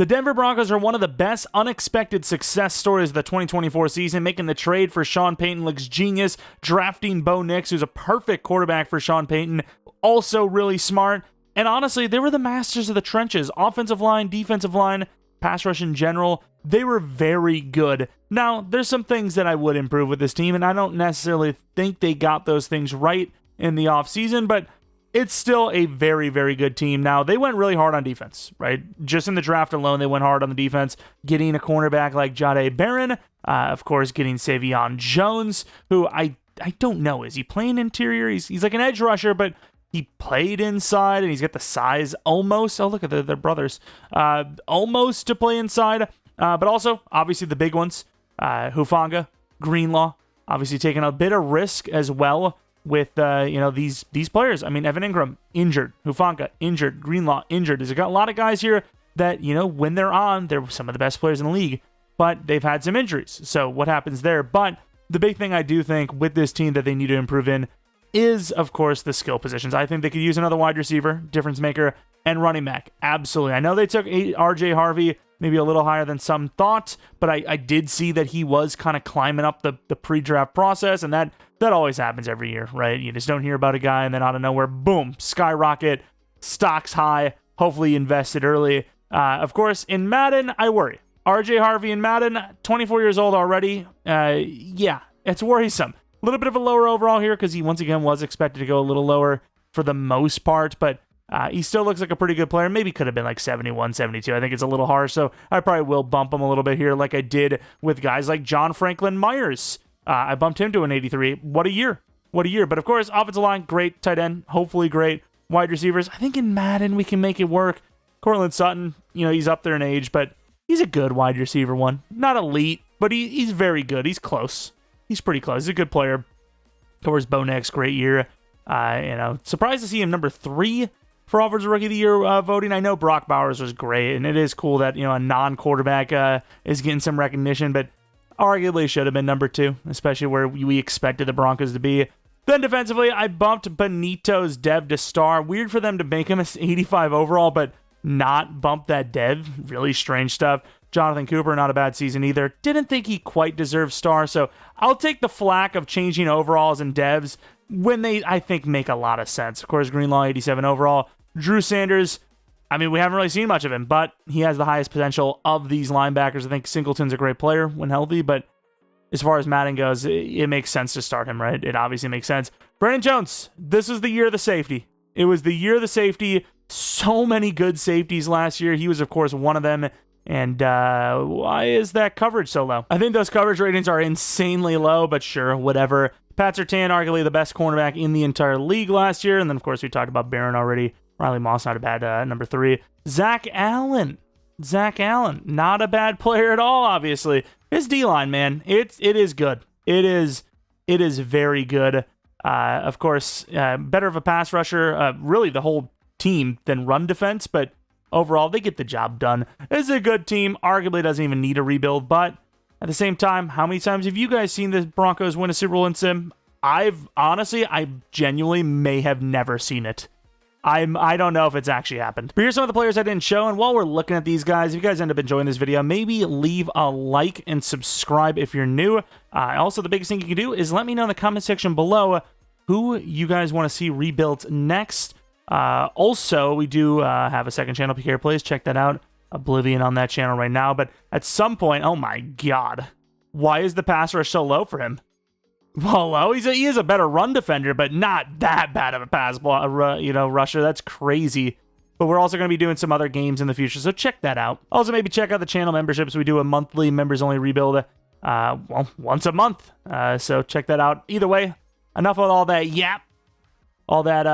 The Denver Broncos are one of the best unexpected success stories of the 2024 season. Making the trade for Sean Payton looks genius. Drafting Bo Nix, who's a perfect quarterback for Sean Payton, also really smart. And honestly, they were the masters of the trenches. Offensive line, defensive line, pass rush in general, they were very good. Now, there's some things that I would improve with this team, and I don't necessarily think they got those things right in the offseason, but it's still a very, very good team. Now, they went really hard on defense, right? Just in the draft alone, they went hard on the defense, getting a cornerback like Barron, of course, getting Savion Jones, who I don't know. Is he playing interior? He's like an edge rusher, but he played inside, and he's got the size almost. Oh, look at their brothers. Almost to play inside, but also, obviously, the big ones. Hufanga, Greenlaw, obviously taking a bit of risk as well with these players. I mean, Evan Ingram, injured. Hufanga, injured. Greenlaw, injured. There's got a lot of guys here that, when they're on, they're some of the best players in the league, but they've had some injuries. So what happens there? But the big thing I do think with this team that they need to improve in is, of course, the skill positions. I think they could use another wide receiver, difference maker, and running back. Absolutely. I know they took RJ Harvey, maybe a little higher than some thought, but I did see that he was kind of climbing up the pre-draft process, and that always happens every year, right? You just don't hear about a guy, and then out of nowhere, boom, skyrocket, stocks high, hopefully invested early. Of course, in Madden, I worry. RJ Harvey in Madden, 24 years old already. Yeah, it's worrisome. A little bit of a lower overall here because he, once again, was expected to go a little lower for the most part, but he still looks like a pretty good player. Maybe could have been like 71, 72. I think it's a little harsh, so I probably will bump him a little bit here like I did with guys like John Franklin Myers. I bumped him to an 83. What a year. What a year. But of course, offensive line, great. Tight end, hopefully great. Wide receivers, I think in Madden we can make it work. Courtland Sutton, he's up there in age, but he's a good wide receiver one. Not elite, but he's very good. He's close. He's pretty close. He's a good player. Of course, Bo Nix, great year. Surprised to see him number 3 for Offensive Rookie of the Year voting. I know Brock Bowers was great, and it is cool that a non-quarterback is getting some recognition, but arguably should have been number 2, especially where we expected the Broncos to be. Then defensively, I bumped Benito's dev to star. Weird for them to make him an 85 overall, but not bump that dev. Really strange stuff. Jonathan Cooper, not a bad season either. Didn't think he quite deserved star, so I'll take the flack of changing overalls and devs when they, I think, make a lot of sense. Of course, Greenlaw, 87 overall. Drew Sanders, I mean, we haven't really seen much of him, but he has the highest potential of these linebackers. I think Singleton's a great player when healthy, but as far as Madden goes, it makes sense to start him, right? It obviously makes sense. Brandon Jones, this was the year of the safety. It was the year of the safety. So many good safeties last year. He was, of course, one of them. And why is that coverage so low? I think those coverage ratings are insanely low, but sure, whatever. Pat Surtain, arguably the best cornerback in the entire league last year. And then, of course, we talked about Barron already. Riley Moss, not a bad number 3. Zach Allen, not a bad player at all, obviously. His D-line, man, it is good. It is very good. Of course, better of a pass rusher, really the whole team than run defense, but overall, they get the job done. It's a good team. Arguably doesn't even need a rebuild, but at the same time, how many times have you guys seen the Broncos win a Super Bowl in Sim? I genuinely may have never seen it. I don't know if it's actually happened. But here's some of the players I didn't show, and while we're looking at these guys, if you guys end up enjoying this video, maybe leave a like and subscribe if you're new. Also, the biggest thing you can do is let me know in the comment section below who you guys want to see rebuilt next. Also, we do have a second channel, PK Plays. Check that out. Oblivion on that channel right now. But at some point, oh my god, why is the pass rush so low for him? Well, he is a better run defender, but not that bad of a pass rusher. That's crazy. But we're also going to be doing some other games in the future, so check that out. Also, maybe check out the channel memberships. We do a monthly members-only rebuild, once a month. So check that out. Either way, enough of all that yap. All that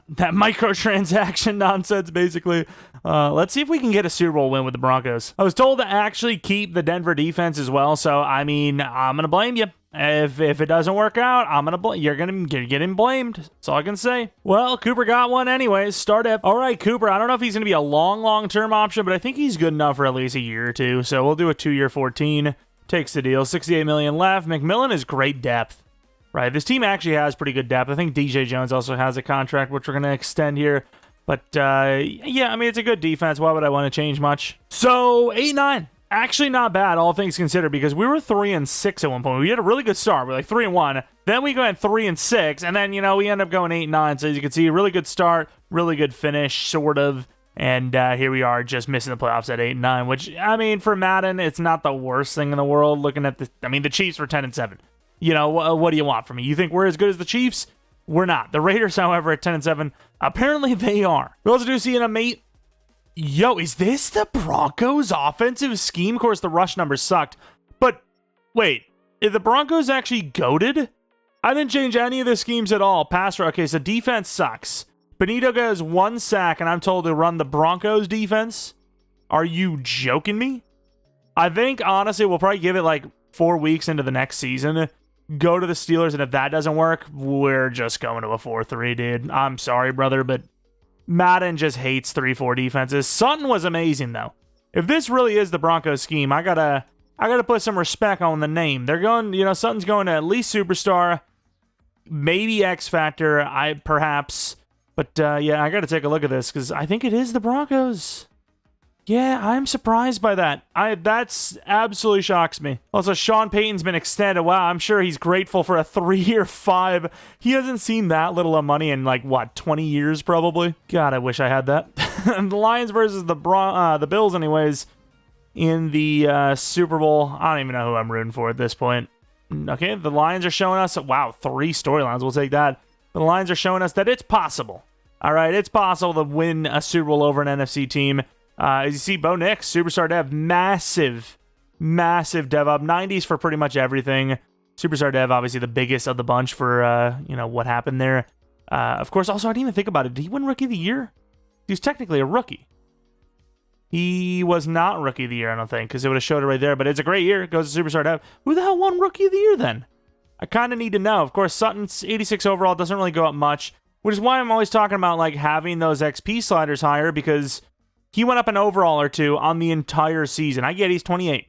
microtransaction nonsense, basically. Let's see if we can get a Super Bowl win with the Broncos. I was told to actually keep the Denver defense as well, so, I mean, I'm going to blame you. If it doesn't work out, you're going to get him blamed. That's all I can say. Well, Cooper got one anyways. Start up. All right, Cooper, I don't know if he's going to be a long-term option, but I think he's good enough for at least a year or two, so we'll do a 2-year 14. Takes the deal. $68 million left. McMillan is great depth. Right, this team actually has pretty good depth. I think DJ Jones also has a contract, which we're going to extend here. But, yeah, I mean, it's a good defense. Why would I want to change much? So, 8-9. Actually not bad, all things considered, because we were 3-6 at one point. We had a really good start. We're like 3-1. Then we went 3-6, and then, we end up going 8-9. So, as you can see, really good start, really good finish, sort of. And here we are, just missing the playoffs at 8-9, which, I mean, for Madden, it's not the worst thing in the world. Looking at the Chiefs were 10-7. What do you want from me? You think we're as good as the Chiefs? We're not. The Raiders, however, at 10-7, apparently they are. We also do see an mate. Yo, is this the Broncos offensive scheme? Of course, the rush numbers sucked. But, wait, is the Broncos actually goated? I didn't change any of the schemes at all. Pass rush. Okay, so defense sucks. Benito goes 1 sack, and I'm told to run the Broncos defense? Are you joking me? I think, honestly, we'll probably give it like 4 weeks into the next season. Go to the Steelers, and if that doesn't work, we're just going to a 4-3, dude. I'm sorry, brother, but Madden just hates 3-4 defenses. Sutton was amazing, though. If this really is the Broncos scheme, I gotta put some respect on the name. They're going, Sutton's going to at least Superstar, maybe X Factor, perhaps. But, yeah, I gotta take a look at this, because I think it is the Broncos. Yeah, I'm surprised by that. That's absolutely shocks me. Also, Sean Payton's been extended. Wow, I'm sure he's grateful for a 3-year $5. He hasn't seen that little of money in, 20 years, probably? God, I wish I had that. The Lions versus the Bills, anyways, in the Super Bowl. I don't even know who I'm rooting for at this point. Okay, the Lions are showing us, wow, 3 storylines. We'll take that. The Lions are showing us that it's possible. All right, it's possible to win a Super Bowl over an NFC team. As you see, Bo Nix, Superstar Dev, massive dev up. 90s for pretty much everything. Superstar Dev, obviously the biggest of the bunch for, what happened there. Of course, also, I didn't even think about it. Did he win Rookie of the Year? He was technically a rookie. He was not Rookie of the Year, I don't think, because it would have showed it right there. But it's a great year. It goes to Superstar Dev. Who the hell won Rookie of the Year then? I kind of need to know. Of course, Sutton's 86 overall doesn't really go up much, which is why I'm always talking about, having those XP sliders higher, because he went up an overall or two on the entire season. I get he's 28.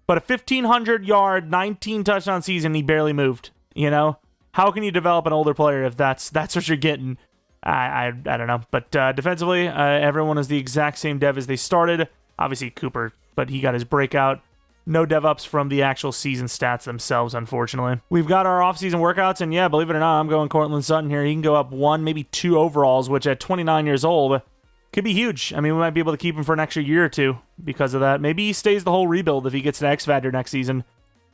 But a 1,500-yard, 19-touchdown season, he barely moved. How can you develop an older player if that's what you're getting? I don't know. But defensively, everyone is the exact same dev as they started. Obviously, Cooper, but he got his breakout. No dev ups from the actual season stats themselves, unfortunately. We've got our offseason workouts, and yeah, believe it or not, I'm going Cortland Sutton here. He can go up 1, maybe 2 overalls, which at 29 years old could be huge. I mean, we might be able to keep him for an extra year or 2 because of that. Maybe he stays the whole rebuild if he gets to X Factor next season.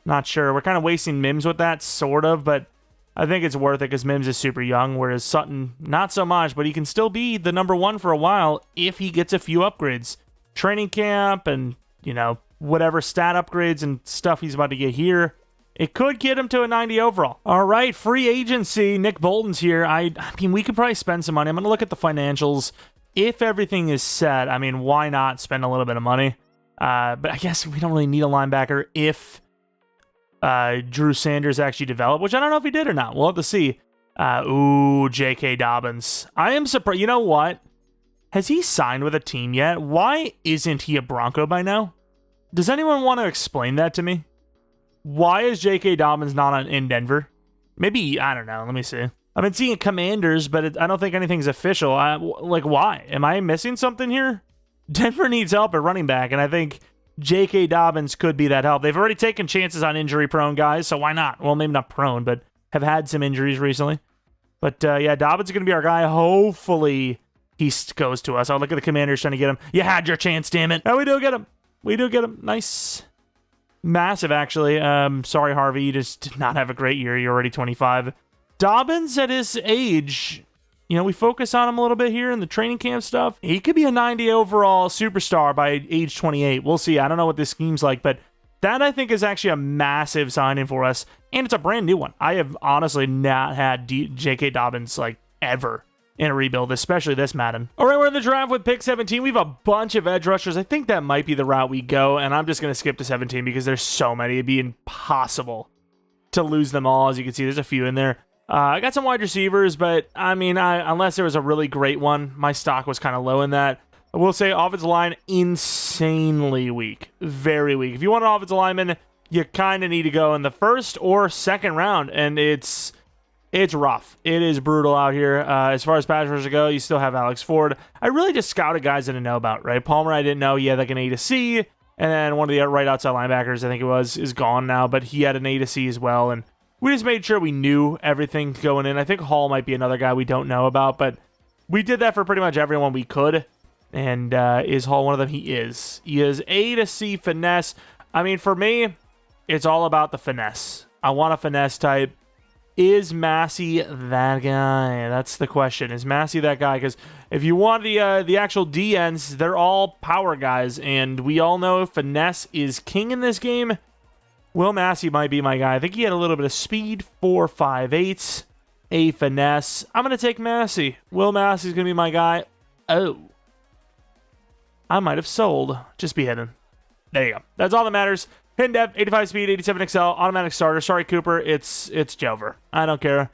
Not sure. We're kind of wasting Mims with that, sort of, but I think it's worth it because Mims is super young, whereas Sutton, not so much, but he can still be the number 1 for a while if he gets a few upgrades. Training camp and, whatever stat upgrades and stuff he's about to get here, it could get him to a 90 overall. All right, free agency. Nick Bolton's here. I mean, we could probably spend some money. I'm going to look at the financials. If everything is set, I mean, why not spend a little bit of money? But I guess we don't really need a linebacker if Drew Sanders actually developed, which I don't know if he did or not. We'll have to see. J.K. Dobbins. I am surprised. You know what? Has he signed with a team yet? Why isn't he a Bronco by now? Does anyone want to explain that to me? Why is J.K. Dobbins not in Denver? Maybe, I don't know. Let me see. I've been seeing Commanders, but I don't think anything's official. Why? Am I missing something here? Denver needs help at running back, and I think J.K. Dobbins could be that help. They've already taken chances on injury-prone guys, so why not? Well, maybe not prone, but have had some injuries recently. But, yeah, Dobbins is going to be our guy. Hopefully he goes to us. I'll look at the Commanders trying to get him. You had your chance, damn it. Oh, we do get him. We do get him. Nice. Massive, actually. Sorry, Harvey. You just did not have a great year. You're already 25. Dobbins, at his age, we focus on him a little bit here in the training camp stuff. He could be a 90 overall superstar by age 28. We'll see. I don't know what this scheme's like, but that, I think, is actually a massive signing for us, and it's a brand new one. I have honestly not had J.K. Dobbins, ever in a rebuild, especially this Madden. All right, we're in the draft with pick 17. We have a bunch of edge rushers. I think that might be the route we go, and I'm just going to skip to 17 because there's so many. It'd be impossible to lose them all. As you can see, there's a few in there. I got some wide receivers, but I mean, unless there was a really great one, my stock was kind of low in that. I will say offensive line, insanely weak. Very weak. If you want an offensive lineman, you kind of need to go in the first or second round, and it's it's rough. It is brutal out here. As far as pass rushers go, you still have Alex Ford. I really just scouted guys I didn't know about, right? Palmer, I didn't know. He had like an A to C, and then one of the right outside linebackers, I think it was, is gone now, but he had an A to C as well, and we just made sure we knew everything going in. I think Hall might be another guy we don't know about, but we did that for pretty much everyone we could, and is Hall one of them? He is. He is A to C finesse. I mean, for me, it's all about the finesse. I want a finesse type. Is Massey that guy? That's the question. Is Massey that guy? Because if you want the actual DNs, they're all power guys, and we all know finesse is king in this game. Will Massey might be my guy. I think he had a little bit of speed, 4.58, a finesse. I'm going to take Massey. Will Massey's going to be my guy. Oh. I might have sold. Just be hidden. There you go. That's all that matters. Hidden depth, 85 speed, 87 XL, automatic starter. Sorry, Cooper. It's Jover. I don't care.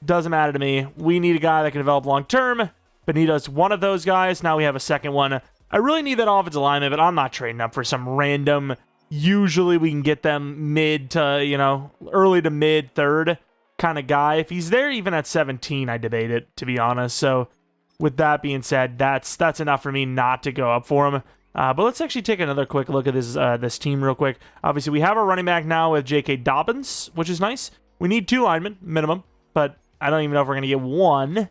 Doesn't matter to me. We need a guy that can develop long term. Benito's one of those guys. Now we have a second one. I really need that offensive lineman, but I'm not trading up for some random. Usually we can get them mid to, early to mid third kind of guy. If he's there even at 17, I debate it, to be honest. So with that being said, that's enough for me not to go up for him. But let's actually take another quick look at this team real quick. Obviously, we have a running back now with J.K. Dobbins, which is nice. We need 2 linemen, minimum, but I don't even know if we're going to get 1.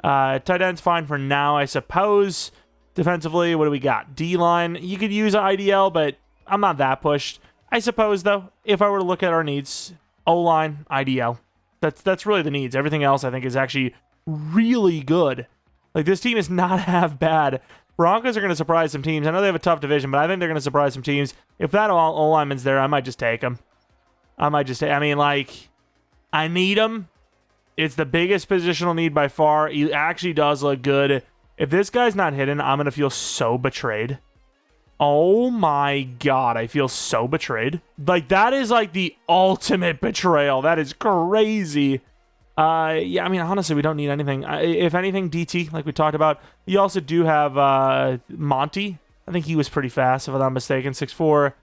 Tight end's fine for now, I suppose. Defensively, what do we got? D-line, you could use IDL, but I'm not that pushed. I suppose, though, if I were to look at our needs, O-line, IDL. That's really the needs. Everything else, I think, is actually really good. Like, this team is not half bad. Broncos are going to surprise some teams. I know they have a tough division, but I think they're going to surprise some teams. If that O-lineman's there, I might just take him. I need him. It's the biggest positional need by far. He actually does look good. If this guy's not hidden, I'm going to feel so betrayed. Oh my God, I feel so betrayed. Like, that is like the ultimate betrayal. That is crazy. Yeah, I mean, honestly, we don't need anything. If anything, DT, like we talked about. You also do have Monty. I think he was pretty fast, if I'm not mistaken. 6'4",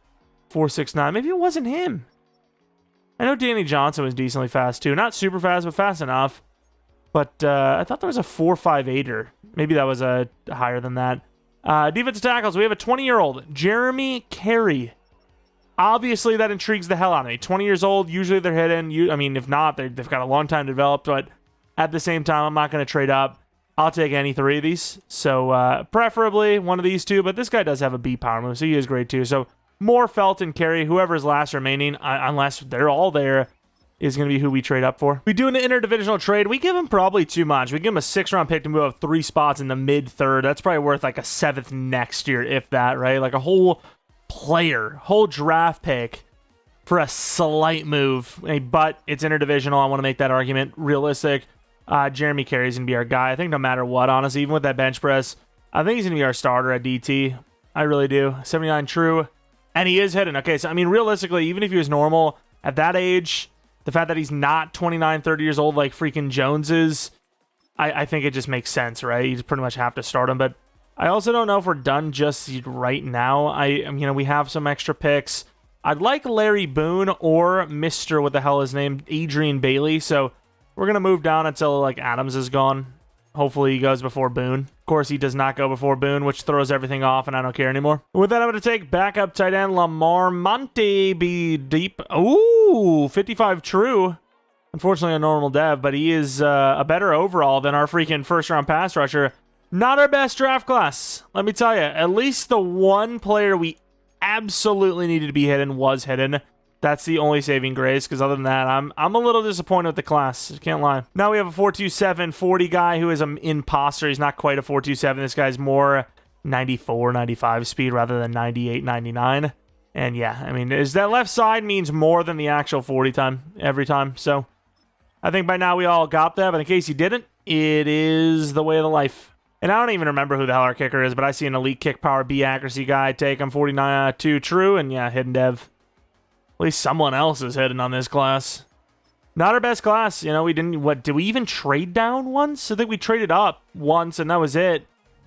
4.69. Maybe it wasn't him. I know Danny Johnson was decently fast, too. Not super fast, but fast enough. But I thought there was a 4.58er. Maybe that was higher than that. Defensive tackles, we have a 20-year-old, Jeromepkr. Obviously, that intrigues the hell out of me. 20 years old, usually they're hidden. If not, they've got a long time to develop, but at the same time, I'm not going to trade up. I'll take any 3 of these. So, preferably one of these 2, but this guy does have a B power move, so he is great too. So, Moore, Felton, Carey, whoever's last remaining, unless they're all there, is going to be who we trade up for. We do an interdivisional trade. We give him probably too much. We give him a 6th-round pick to move up 3 spots in the mid-third. That's probably worth like a 7th next year, if that, right? Like a whole draft pick for a slight move. But it's interdivisional. I want to make that argument realistic. Jeromepkr is going to be our guy. I think no matter what, honestly, even with that bench press, I think he's going to be our starter at DT. I really do. 79 true. And he is hidden. Okay, so, realistically, even if he was normal, at that age, the fact that he's not 29, 30 years old like freaking Jones is, I think it just makes sense, right? You just pretty much have to start him. But I also don't know if we're done just right now. We have some extra picks. I'd like Larry Boone or Mr. what the hell is his name? Adrian Bailey. So we're going to move down until like Adams is gone. Hopefully he goes before Boone. Of course, he does not go before Boone, which throws everything off, and I don't care anymore. With that, I'm going to take backup tight end Lamar Monte. Be deep. Ooh, 55 true. Unfortunately, a normal dev, but he is a better overall than our freaking first-round pass rusher. Not our best draft class, let me tell you. At least the one player we absolutely needed to be hidden was hidden. That's the only saving grace, because other than that, I'm a little disappointed with the class. Can't lie. Now we have a 4.27 40 guy who is an imposter. He's not quite a 4.27. This guy's more 94, 95 speed rather than 98, 99. And yeah, is that left side means more than the actual 40 time every time. So I think by now we all got that, but in case you didn't, it is the way of the life. And I don't even remember who the hell our kicker is, but I see an elite kick power B accuracy guy. Take him 49.2 true, and yeah, hidden dev. At least someone else is hidden on this class. Not our best class. We didn't... Did we even trade down once? I think we traded up once, and that was it.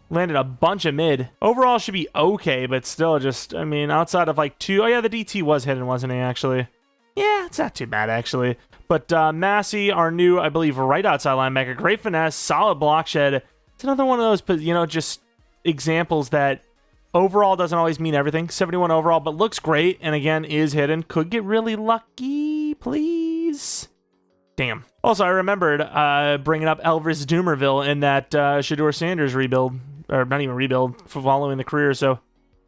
Landed a bunch of mid. Overall should be okay, but still just... outside of like 2... Oh, yeah, the DT was hidden, wasn't he, actually? Yeah, it's not too bad, actually. But Massey, our new, I believe, right outside linebacker, great finesse, solid block shed. It's another one of those, just examples that overall doesn't always mean everything. 71 overall, but looks great, and again, is hidden. Could get really lucky, please. Damn. Also, I remembered bringing up Elvis Dumerville in that Shedeur Sanders rebuild, or not even rebuild, following the career, so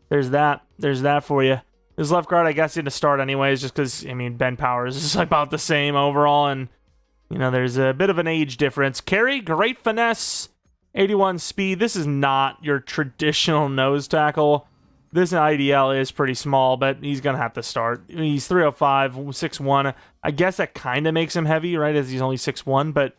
there's that. There's that for you. His left guard, I guess, he had to start anyways, just because, Ben Powers is about the same overall, and, there's a bit of an age difference. Carey, great finesse, 81 speed. This is not your traditional nose tackle. This IDL is pretty small, but he's going to have to start. He's 305, 6'1". I guess that kind of makes him heavy, right, as he's only 6'1", but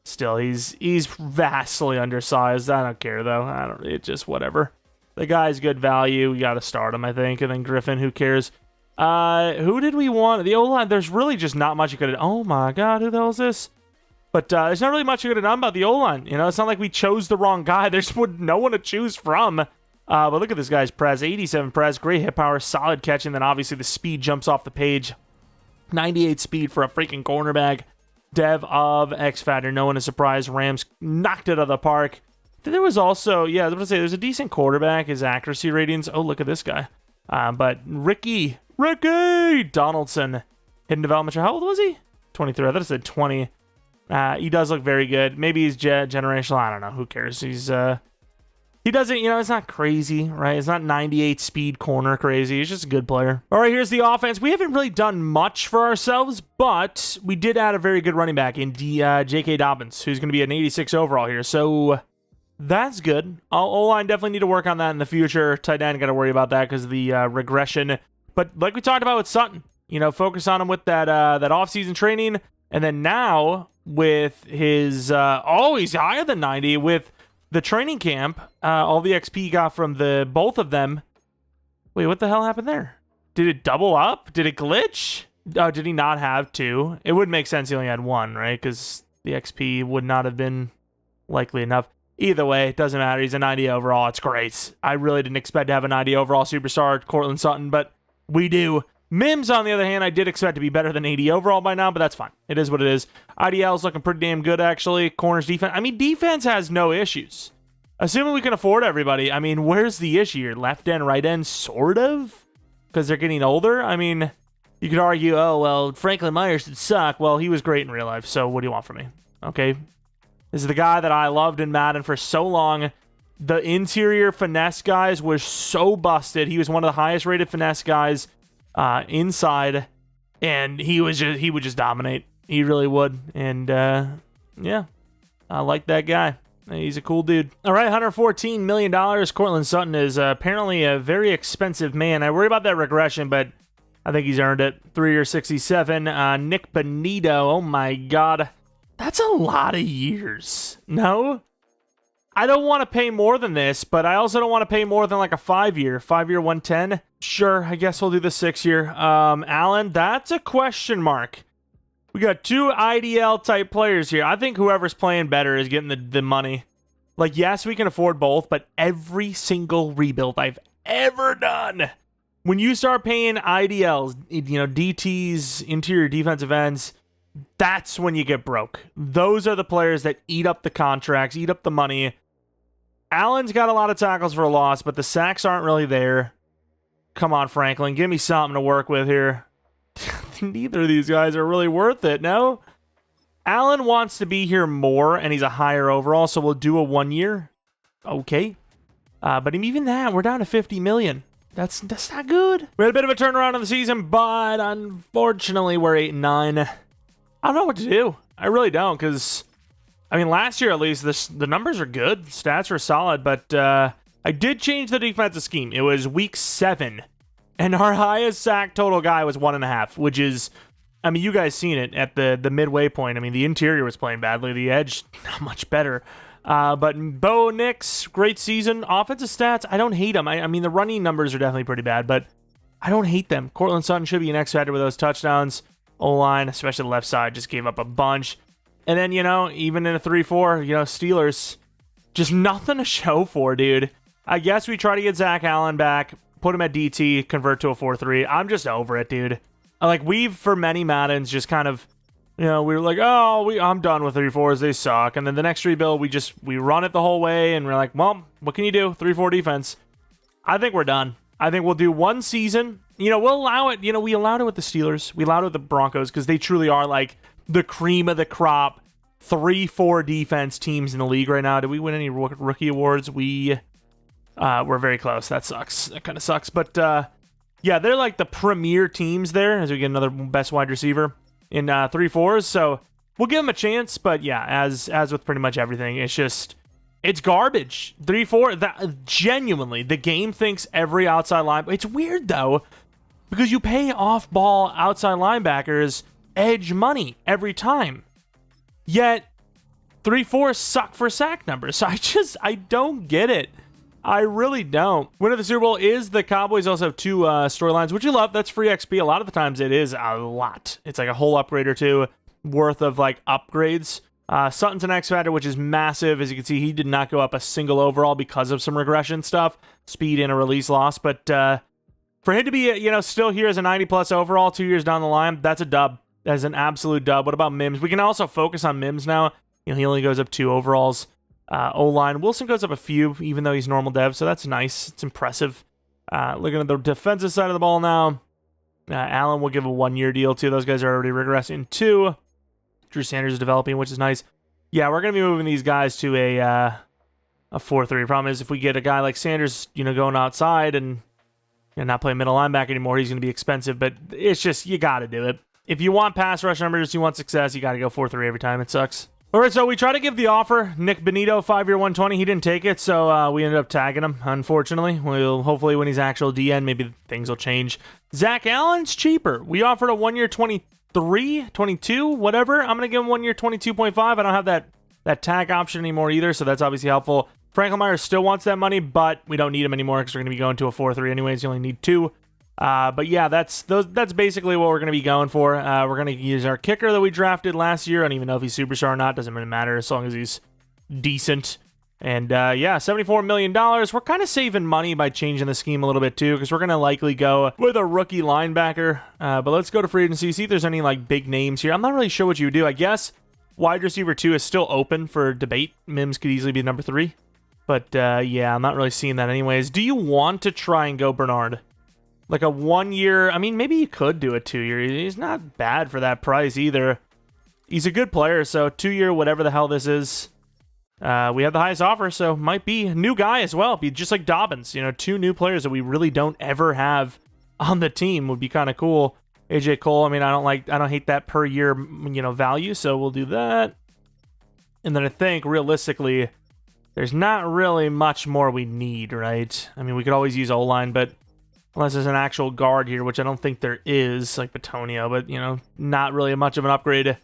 still, he's vastly undersized. I don't care, though. It's just whatever. The guy's good value. You got to start him, I think. And then Griffin, who cares? Who did we want? The O-line, there's really just not much you could have... Oh, my God, who the hell is this? But there's not really much you could have done about the O-line. It's not like we chose the wrong guy. There's no one to choose from. But look at this guy's press. 87 press, great hit power, solid catch, and then obviously the speed jumps off the page. 98 speed for a freaking cornerback. Dev of X Factor. No one is surprised. Rams knocked it out of the park. There was also, I was going to say, there's a decent quarterback. His accuracy ratings. Oh, look at this guy. But Ricky Donaldson. Hidden development. How old was he? 23. I thought it said 20. He does look very good. Maybe he's generational. I don't know. Who cares? He doesn't, it's not crazy, right? It's not 98 speed corner crazy. He's just a good player. All right, here's the offense. We haven't really done much for ourselves, but we did add a very good running back in J.K. Dobbins, who's going to be an 86 overall here. So that's good. O-line definitely need to work on that in the future. Tight end, got to worry about that because of the regression. But like we talked about with Sutton, focus on him with that offseason training. And then now with his, he's higher than 90 with the training camp, all the XP he got from both of them. Wait, what the hell happened there? Did it double up? Did it glitch? Oh, did he not have two? It would make sense he only had one, right? Because the XP would not have been likely enough. Either way, it doesn't matter. He's a 90 overall. It's great. I really didn't expect to have a 90 overall superstar, Cortland Sutton, but we do. Mims, on the other hand, I did expect to be better than 80 overall by now, but that's fine. It is what it is. IDL's looking pretty damn good, actually. Corners, defense. Defense has no issues. Assuming we can afford everybody. Where's the issue here? Left end, right end, sort of? Because they're getting older? You could argue, oh, well, Franklin Myers should suck. Well, he was great in real life, so what do you want from me? Okay. This is the guy that I loved in Madden for so long. The interior finesse guys was so busted. He was one of the highest rated finesse guys inside, and he would just dominate. He really would. And yeah, I like that guy. He's a cool dude. All right, $114 million. Cortland Sutton is apparently a very expensive man. I worry about that regression, but I think he's earned it. 3 years, 67. Nick Benito. Oh my God. That's a lot of years. No? I don't want to pay more than this, but I also don't want to pay more than like a 5-year. 5-year, 110. Sure, I guess we'll do the 6-year. Allen, that's a question mark. We got 2 IDL type players here. I think whoever's playing better is getting the money. Like, yes, we can afford both, but every single rebuild I've ever done, when you start paying IDLs, DTs, interior defensive ends, that's when you get broke. Those are the players that eat up the contracts, eat up the money. Allen's got a lot of tackles for a loss, but the sacks aren't really there. Come on, Franklin, give me something to work with here. Neither of these guys are really worth it, no? Allen wants to be here more, and he's a higher overall, so we'll do a 1-year. Okay. But even that, we're down to $50 million. That's not good. We had a bit of a turnaround in the season, but unfortunately, we're 8-9. I don't know what to do. I really don't, because, last year at least, the numbers are good. Stats are solid, but I did change the defensive scheme. It was week 7. And our highest sack total guy was 1.5, which is, you guys seen it at the midway point. The interior was playing badly. The edge, not much better. But Bo Nix, great season. Offensive stats, I don't hate them. The running numbers are definitely pretty bad, but I don't hate them. Cortland Sutton should be an X factor with those touchdowns. O-line, especially the left side, just gave up a bunch. And then, even in a 3-4, Steelers, just nothing to show for, dude. I guess we try to get Zach Allen back. Put him at DT, convert to a 4-3. I'm just over it, dude. Like, we've, for many Maddens, just kind of, we were like, oh, I'm done with 3-4s, they suck. And then the next rebuild, we run it the whole way, and we're like, well, what can you do? 3-4 defense. I think we're done. I think we'll do one season. We'll allow it. We allowed it with the Steelers. We allowed it with the Broncos because they truly are like the cream of the crop 3-4 defense teams in the league right now. Did we win any rookie awards? We're very close. That sucks. That kind of sucks. But yeah, they're like the premier teams there as we get another best wide receiver in 3-4s. So we'll give them a chance. But yeah, as with pretty much everything, it's garbage. 3-4, that genuinely, the game thinks every outside line. It's weird though, because you pay off-ball outside linebackers edge money every time. Yet 3-4 suck for sack numbers. So I don't get it. I really don't. Winner of the Super Bowl is the Cowboys. Also have 2 storylines, which you love. That's free XP. A lot of the times it is a lot. It's like a whole upgrade or 2 worth of like upgrades. Sutton's an X Factor, which is massive. As you can see, he did not go up a single overall because of some regression stuff, speed and a release loss. But for him to be, still here as a 90+ overall 2 years down the line, that's a dub. That's an absolute dub. What about Mims? We can also focus on Mims now. He only goes up 2 overalls. O-line. Wilson goes up a few, even though he's normal dev, so that's nice. It's impressive. Looking at the defensive side of the ball now, Allen will give a 1-year deal, too. Those guys are already regressing, too. Drew Sanders is developing, which is nice. Yeah, we're going to be moving these guys to a 4-3. Problem is, if we get a guy like Sanders, going outside and not playing middle linebacker anymore, he's going to be expensive, but it's just, you got to do it. If you want pass rush numbers, you want success, you got to go 4-3 every time. It sucks. All right, so we tried to give the offer. Nick Benito, 5-year, 120. He didn't take it, so we ended up tagging him, unfortunately. Hopefully, when he's actual DN, maybe things will change. Zach Allen's cheaper. We offered a 1-year 23, 22, whatever. I'm going to give him 1-year 22.5. I don't have that tag option anymore either, so that's obviously helpful. Franklin Myers still wants that money, but we don't need him anymore because we're going to be going to a 4-3 anyways. You only need 2. But yeah, that's basically what we're going to be going for. We're going to use our kicker that we drafted last year. I don't even know if he's superstar or not. Doesn't really matter as long as he's decent. And yeah, $74 million. We're kind of saving money by changing the scheme a little bit too, because we're going to likely go with a rookie linebacker. But let's go to free agency, see if there's any like big names here. I'm not really sure what you would do. I guess wide receiver 2 is still open for debate. Mims could easily be number 3. But yeah, I'm not really seeing that anyways. Do you want to try and go Bernard? Like a 1-year, I mean, maybe you could do a 2-year. He's not bad for that price either. He's a good player, so 2-year, whatever the hell this is. We have the highest offer, so might be a new guy as well. Be just like Dobbins, 2 new players that we really don't ever have on the team would be kind of cool. AJ Cole, I mean, I don't hate that per year, value, so we'll do that. And then I think realistically, there's not really much more we need, right? I mean, we could always use O-line, but unless there's an actual guard here, which I don't think there is, like Batonio, but, not really much of an upgrade.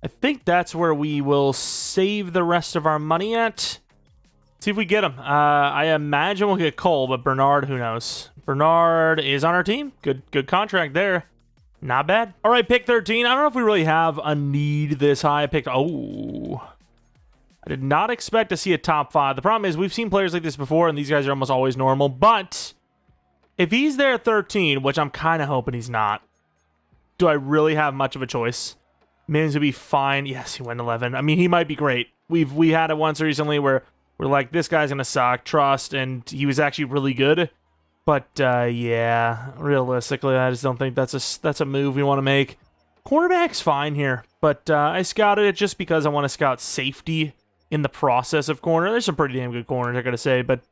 I think that's where we will save the rest of our money at. See if we get him. I imagine we'll get Cole, but Bernard, who knows? Bernard is on our team. Good contract there. Not bad. All right, pick 13. I don't know if we really have a need this high. I did not expect to see a top 5. The problem is we've seen players like this before, and these guys are almost always normal, but if he's there at 13, which I'm kind of hoping he's not, do I really have much of a choice? Mims would be fine. Yes, he went 11. I mean, he might be great. We had it once recently where we're like, this guy's going to suck, trust, and he was actually really good. But, yeah, realistically, I just don't think that's a move we want to make. Cornerback's fine here, but I scouted it just because I want to scout safety in the process of corner. There's some pretty damn good corners, I gotta say. But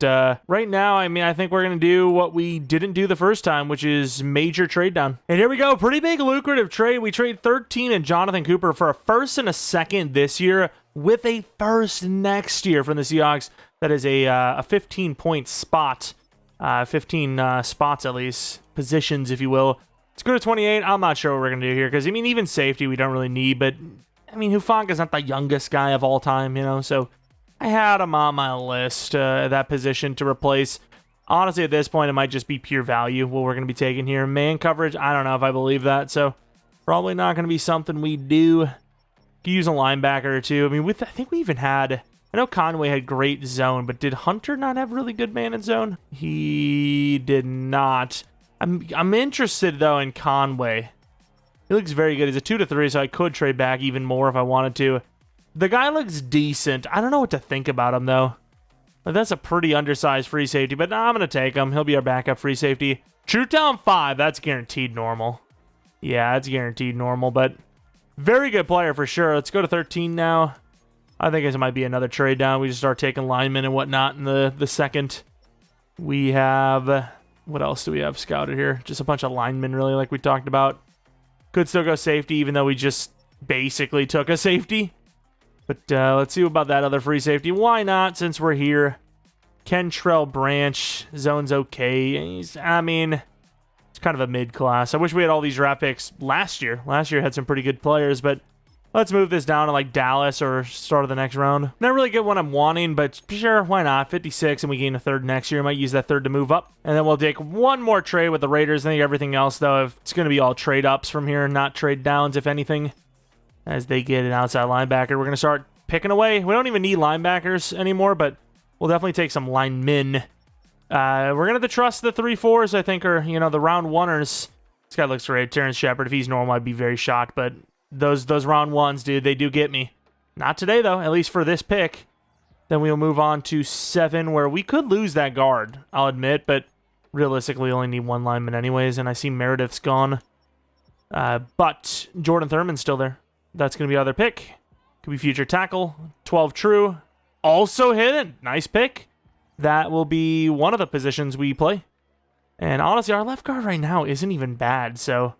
right now, I mean, I think we're going to do what we didn't do the first time, which is major trade down. And here we go. Pretty big lucrative trade. We trade 13 and Jonathan Cooper for a first and a second this year with a first next year from the Seahawks. That is a 15-point spot. 15 spots at least. Positions, if you will. Let's go to 28. I'm not sure what we're going to do here because, I mean, even safety we don't really need, but I mean, Hufanka's not the youngest guy of all time, so I had him on my list, that position to replace. Honestly, at this point, it might just be pure value, what we're going to be taking here. Man coverage, I don't know if I believe that, so probably not going to be something we do. Could use a linebacker or two. I mean, I think we even had, I know Conway had great zone, but did Hunter not have really good man in zone? He did not. I'm interested, though, in Conway. He looks very good. He's a 2-3, so I could trade back even more if I wanted to. The guy looks decent. I don't know what to think about him, though. But that's a pretty undersized free safety, but I'm going to take him. He'll be our backup free safety. True Town 5, that's guaranteed normal. Yeah, that's guaranteed normal, but very good player for sure. Let's go to 13 now. I think this might be another trade down. We just start taking linemen and whatnot in the second. We have... What else do we have scouted here? Just a bunch of linemen, really, like we talked about. Could still go safety, even though we just basically took a safety. But let's see about that other free safety. Why not, since we're here? Kentrell Branch. Zone's okay. I mean, it's kind of a mid-class. I wish we had all these draft picks last year. Last year had some pretty good players, but let's move this down to like Dallas or start of the next round. Not really get what I'm wanting, but sure, why not? 56 and we gain a third next year. Might use that third to move up. And then we'll take one more trade with the Raiders. I think everything else, though, it's going to be all trade ups from here, not trade downs, if anything, as they get an outside linebacker. We're going to start picking away. We don't even need linebackers anymore, but we'll definitely take some linemen. We're going to have to trust the 3-4s, I think, or, you know, the round oneers. This guy looks great. Terrence Shepard, if he's normal, I'd be very shocked, but those round ones, dude, they do get me. Not today, though, at least for this pick. Then we'll move on to 7, where we could lose that guard, I'll admit, but realistically only need one lineman anyways, and I see Meredith's gone. But Jordan Thurman's still there. That's going to be our other pick. Could be future tackle. 12 true. Also hidden. Nice pick. That will be one of the positions we play. And honestly, our left guard right now isn't even bad, so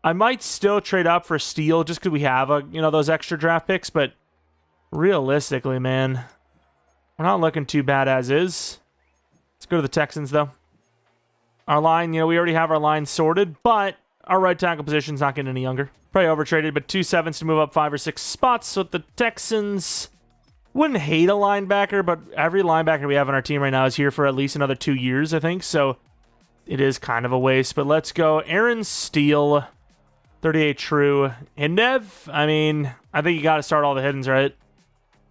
I might still trade up for Steele just because we have those extra draft picks, but realistically, man, we're not looking too bad as is. Let's go to the Texans, though. Our line, we already have our line sorted, but our right tackle position's not getting any younger. Probably overtraded, but 2 7s to move up 5 or 6 spots. So the Texans wouldn't hate a linebacker, but every linebacker we have on our team right now is here for at least another 2 years, I think. So it is kind of a waste, but let's go. Aaron Steele, 38 true. Hindev, I mean, I think you got to start all the hiddens, right?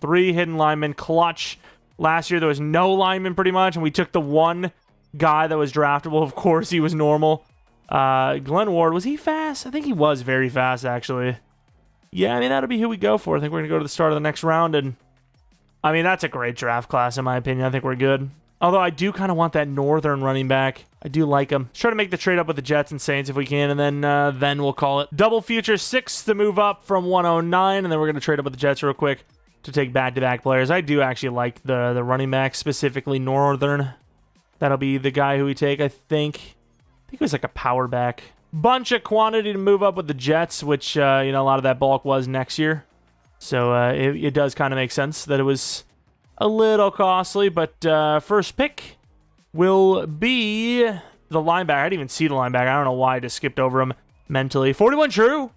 3 hidden linemen, clutch. Last year there was no lineman pretty much, and we took the one guy that was draftable. Of course, he was normal. Glenn Ward, was he fast? I think he was very fast, actually. Yeah, I mean, that'll be who we go for. I think we're going to go to the start of the next round, and I mean, that's a great draft class, in my opinion. I think we're good. Although I do kind of want that northern running back. I do like him. Let's try to make the trade up with the Jets and Saints if we can, and then we'll call it. Double future 6 to move up from 109, and then we're going to trade up with the Jets real quick to take back-to-back players. I do actually like the running back, specifically northern. That'll be the guy who we take, I think. I think it was like a power back. Bunch of quantity to move up with the Jets, which, a lot of that bulk was next year. So it does kind of make sense that it was a little costly, but first pick will be the linebacker. I didn't even see the linebacker. I don't know why I just skipped over him mentally. 41 true.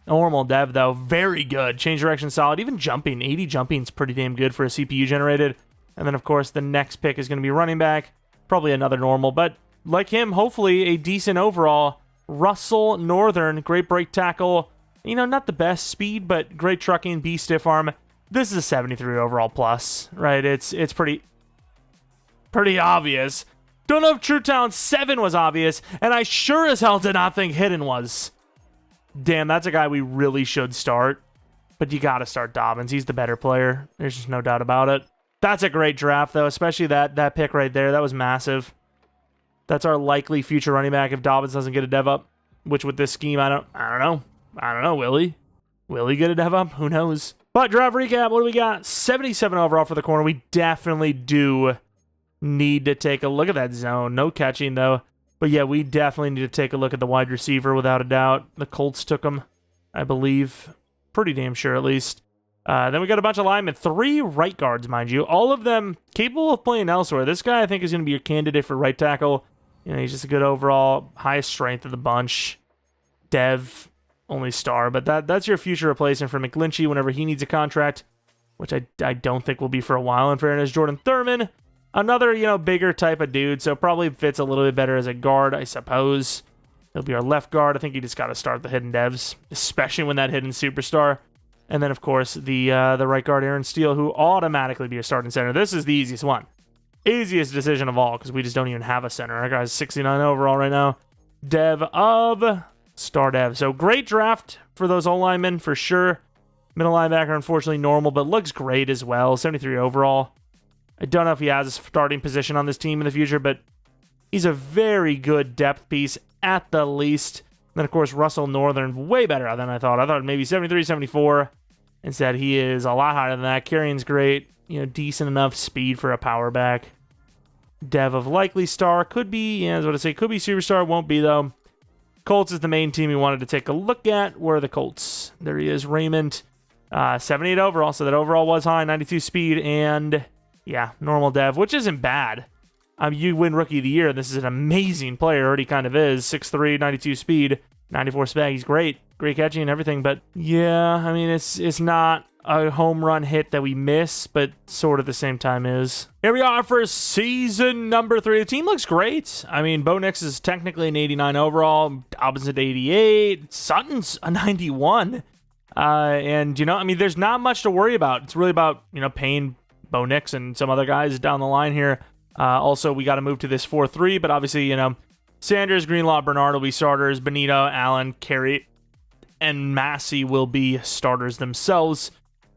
Normal dev, though. Very good. Change direction solid. Even jumping. 80 jumping is pretty damn good for a CPU generated. And then, of course, the next pick is going to be running back. Probably another normal, but like him, hopefully a decent overall. Russell Northern, great break tackle. Not the best speed, but great trucking, B stiff arm. This is a 73 overall plus, right? It's pretty obvious. Don't know if True Town 7 was obvious, and I sure as hell did not think Hidden was. Damn, that's a guy we really should start. But you got to start Dobbins. He's the better player. There's just no doubt about it. That's a great draft, though, especially that pick right there. That was massive. That's our likely future running back if Dobbins doesn't get a dev up, which with this scheme, I don't know, will he? Will he get a dev up? Who knows? But draft recap, what do we got? 77 overall for the corner. We definitely do need to take a look at that zone. No catching, though. But yeah, we definitely need to take a look at the wide receiver without a doubt. The Colts took him, I believe. Pretty damn sure, at least. Then we got a bunch of linemen. 3 right guards, mind you. All of them capable of playing elsewhere. This guy, I think, is going to be your candidate for right tackle. He's just a good overall, highest strength of the bunch. Dev, only star. But that's your future replacement for McGlinchey whenever he needs a contract, which I don't think will be for a while, in fairness. Jordan Thurman, another, bigger type of dude, so probably fits a little bit better as a guard, I suppose. He'll be our left guard. I think you just got to start the hidden devs, especially when that hidden superstar. And then, of course, the right guard, Aaron Steele, who automatically be a starting center. This is the easiest one. Easiest decision of all, because we just don't even have a center. Our guy's 69 overall right now. Dev of Star dev. So great draft for those O-linemen for sure. Middle linebacker, unfortunately, normal, but looks great as well. 73 overall. I don't know if he has a starting position on this team in the future, but he's a very good depth piece at the least. And then, of course, Russell Northern, way better than I thought. I thought maybe 73, 74. Instead, he is a lot higher than that. Carrying's great. Decent enough speed for a power back. Dev of likely star. Could be, that's what I say. Could be superstar. Won't be, though. Colts is the main team we wanted to take a look at. Where are the Colts? There he is, Raymond. 78 overall, so that overall was high, 92 speed, and yeah, normal dev, which isn't bad. You win Rookie of the Year, this is an amazing player, already kind of is. 6'3", 92 speed, 94 spec, he's great. Great catching and everything, but yeah, I mean, it's not a home run hit that we miss, but sort of the same time is. Here we are for season number 3. The team looks great. I mean, Bo Nix is technically an 89 overall, Dobbins at 88, Sutton's a 91. And, I mean, there's not much to worry about. It's really about, paying Bo Nix and some other guys down the line here. Also, we got to move to this 4-3, but obviously, Sanders, Greenlaw, Bernard will be starters. Benito, Allen, Carey, and Massey will be starters themselves.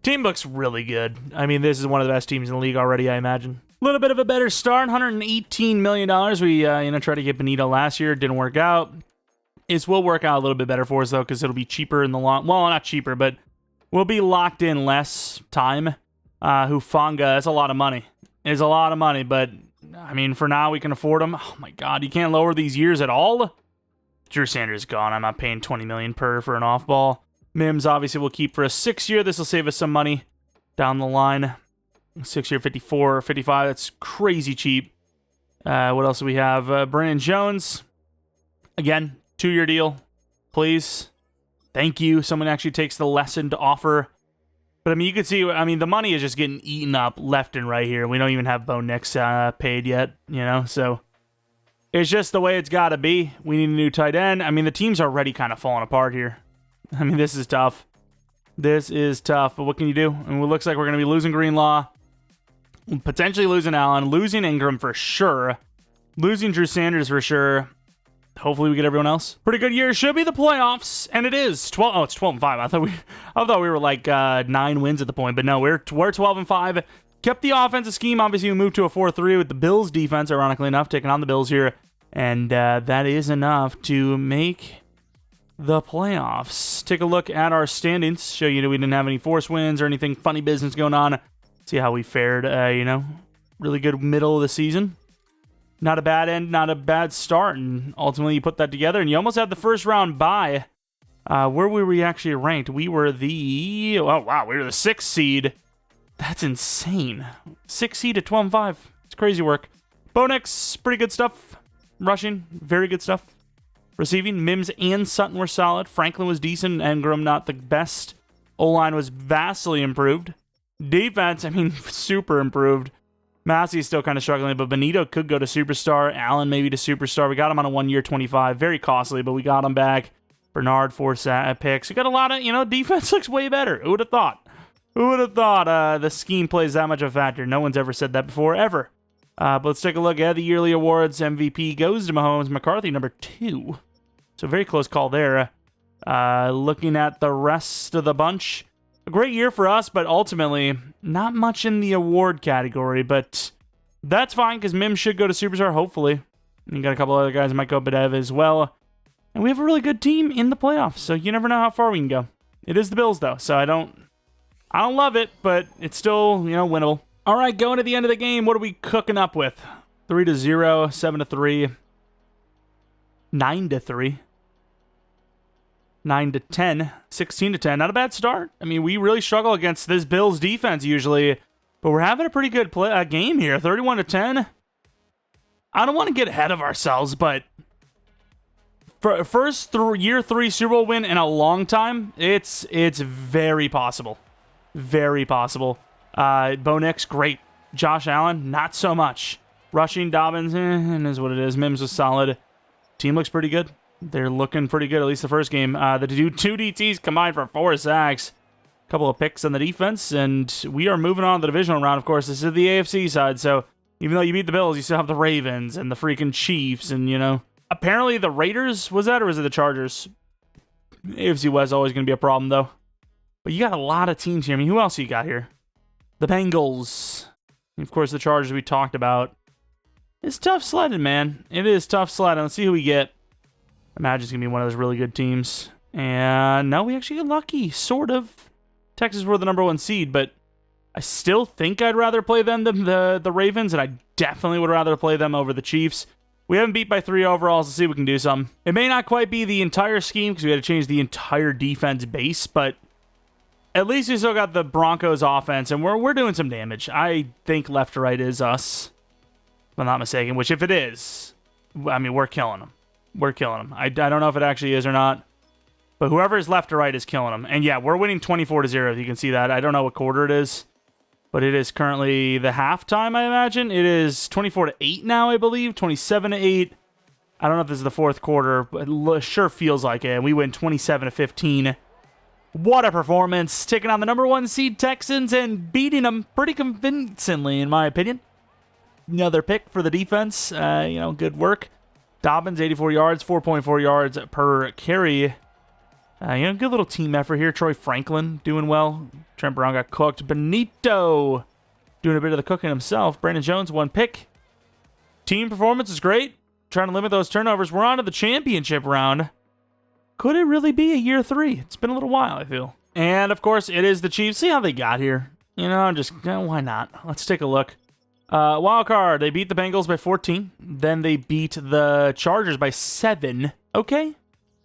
Team looks really good. I mean, this is one of the best teams in the league already, I imagine. A little bit of a better start, $118 million. We, tried to get Benito last year. Didn't work out. It will work out a little bit better for us, though, because it'll be cheaper in the long... Well, not cheaper, but we'll be locked in less time. Hufanga, that's a lot of money. It's a lot of money, but, I mean, for now, we can afford them. Oh, my God, you can't lower these years at all? Drew Sanders is gone. I'm not paying $20 million per for an off-ball. Mims, obviously, we'll keep for a 6-year. This will save us some money down the line. 6-year, 54, 55. That's crazy cheap. What else do we have? Brandon Jones. Again, 2-year deal, please. Thank you. Someone actually takes the lesson to offer. But, I mean, you can see, the money is just getting eaten up left and right here. We don't even have Bo Nix paid yet, so it's just the way it's got to be. We need a new tight end. I mean, the team's already kind of falling apart here. I mean, this is tough. This is tough, but what can you do? I mean, it looks like we're going to be losing Greenlaw, potentially losing Allen, losing Ingram for sure, losing Drew Sanders for sure. Hopefully we get everyone else. Pretty good year. Should be the playoffs, and it is. 12. Oh, it's 12-5. I thought we were like 9 wins at the point, but no, we're 12-5. Kept the offensive scheme. Obviously, we moved to a 4-3 with the Bills defense, ironically enough, taking on the Bills here, and that is enough to make the playoffs. Take a look at our standings. Show you that we didn't have any forced wins or anything funny business going on. See how we fared. Really good middle of the season. Not a bad end, not a bad start, and ultimately you put that together, and you almost had the first round bye. Where were we actually ranked? We were the... Oh, wow, we were the 6th seed. That's insane. 6th seed at 12-5. It's crazy work. Bo Nix, pretty good stuff. Rushing, very good stuff. Receiving, Mims and Sutton were solid. Franklin was decent. Ingram, not the best. O-line was vastly improved. Defense, super improved. Massey's still kind of struggling, but Benito could go to superstar. Allen maybe to superstar. We got him on a 1-year 25. Very costly, but we got him back. Bernard, 4 picks. We got a lot of, defense looks way better. Who would have thought? Who would have thought the scheme plays that much of a factor? No one's ever said that before, ever. But let's take a look at the yearly awards. MVP goes to Mahomes. McCarthy, number 2. So very close call there. Looking at the rest of the bunch. A great year for us, but ultimately not much in the award category, but that's fine because Mims should go to Superstar, hopefully. And you got a couple other guys that might go Bedev as well. And we have a really good team in the playoffs, so you never know how far we can go. It is the Bills, though, so I don't love it, but it's still, winnable. All right, going to the end of the game, what are we cooking up with? 3-0, 7-3, 9-3. 9-10, 16-10. Not a bad start. We really struggle against this Bills defense usually, but we're having a pretty good game here. 31-10. I don't want to get ahead of ourselves, but for first year 3 Super Bowl win in a long time, it's very possible. Very possible. Bo Nix, great. Josh Allen, not so much. Rushing, Dobbins, is what it is. Mims was solid. Team looks pretty good. They're looking pretty good, at least the first game. The 2 DTs combined for 4 sacks. A couple of picks on the defense, and we are moving on to the divisional round, of course. This is the AFC side, so even though you beat the Bills, you still have the Ravens and the freaking Chiefs, and, apparently the Raiders, was that, or was it the Chargers? AFC West is always going to be a problem, though. But you got a lot of teams here. I mean, who else you got here? The Bengals. And of course, the Chargers we talked about. It's tough sledding, man. It is tough sledding. Let's see who we get. I imagine it's going to be one of those really good teams. And no, we actually get lucky, sort of. Texas were the number 1 seed, but I still think I'd rather play them than the Ravens, and I definitely would rather play them over the Chiefs. We haven't beat by 3 overalls. Let's see if we can do some. It may not quite be the entire scheme because we had to change the entire defense base, but at least we still got the Broncos offense, and we're doing some damage. I think left to right is us, if I'm not mistaken, which if it is, I mean, we're killing them. We're killing them. I don't know if it actually is or not, but whoever is left to right is killing them. And yeah, we're winning 24-0, if you can see that. I don't know what quarter it is, but it is currently the halftime, I imagine. It is 24-8 now, I believe, 27-8. I don't know if this is the fourth quarter, but it sure feels like it. And we win 27-15. What a performance, taking on the number 1 seed Texans and beating them pretty convincingly, in my opinion. Another pick for the defense. Good work. Dobbins, 84 yards, 4.4 yards per carry. Good little team effort here. Troy Franklin doing well. Trent Brown got cooked. Benito doing a bit of the cooking himself. Brandon Jones, 1 pick. Team performance is great. Trying to limit those turnovers. We're on to the championship round. Could it really be a year 3? It's been a little while, I feel. And, of course, it is the Chiefs. See how they got here. Why not? Let's take a look. Wild card. They beat the Bengals by 14. Then they beat the Chargers by 7. Okay.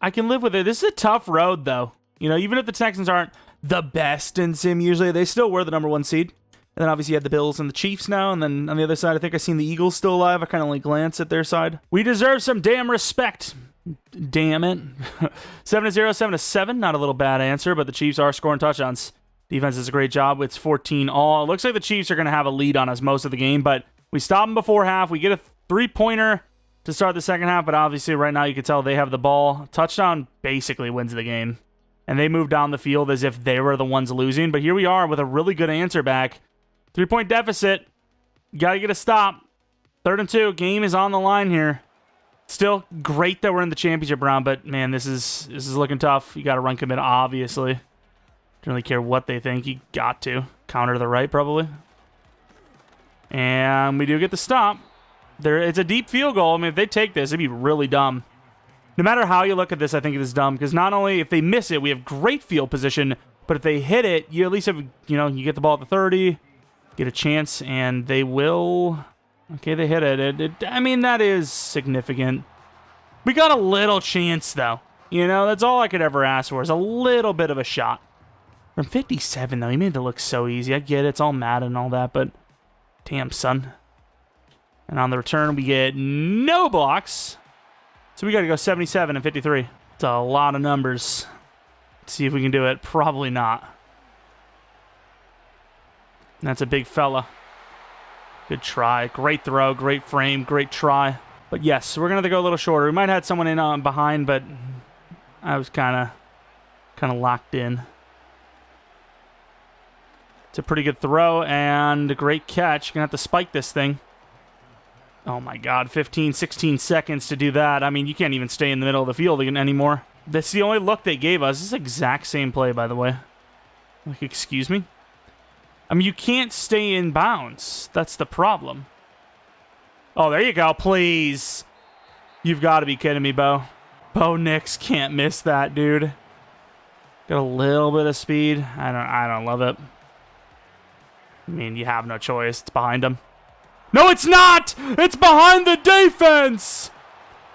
I can live with it. This is a tough road, though. Even if the Texans aren't the best in sim usually, they still were the number 1 seed. And then obviously you had the Bills and the Chiefs now. And then on the other side, I think I've seen the Eagles still alive. I kind of only glance at their side. We deserve some damn respect. Damn it. 7-0, 7-7. Not a little bad answer, but the Chiefs are scoring touchdowns. Defense does a great job. It's 14 all. It looks like the Chiefs are going to have a lead on us most of the game, but we stop them before half. We get a 3-pointer to start the second half, but obviously right now you can tell they have the ball. Touchdown basically wins the game. And they move down the field as if they were the ones losing. But here we are with a really good answer back. 3-point deficit. Got to get a stop. 3rd and 2. Game is on the line here. Still great that we're in the championship round, but man, this is looking tough. You got to run commit, obviously. Don't really care what they think. You got to. Counter to the right, probably. And we do get the stop. It's a deep field goal. I mean, if they take this, it'd be really dumb. No matter how you look at this, I think it is dumb, because not only if they miss it, we have great field position, but if they hit it, you at least have, you get the ball at the 30, get a chance, and they will... Okay, they hit it. I mean, that is significant. We got a little chance, though. That's all I could ever ask for, is a little bit of a shot. From 57, though, he made it look so easy. I get it. It's all Madden and all that, but damn, son. And on the return, we get no blocks. So we got to go 77 and 53. It's a lot of numbers. Let's see if we can do it. Probably not. And that's a big fella. Good try. Great throw. Great frame. Great try. But yes, we're going to have to go a little shorter. We might have had someone in on behind, but I was kind of locked in. It's a pretty good throw and a great catch. Going to have to spike this thing. Oh my God, 15, 16 seconds to do that. I mean, you can't even stay in the middle of the field anymore. That's the only look they gave us. This is the exact same play, by the way. Like, excuse me? I mean, you can't stay in bounds. That's the problem. Oh, there you go, please. You've got to be kidding me, Bo. Bo Nix can't miss that, dude. Got a little bit of speed. I don't love it. I mean, you have no choice. It's behind him. No, it's not! It's behind the defense!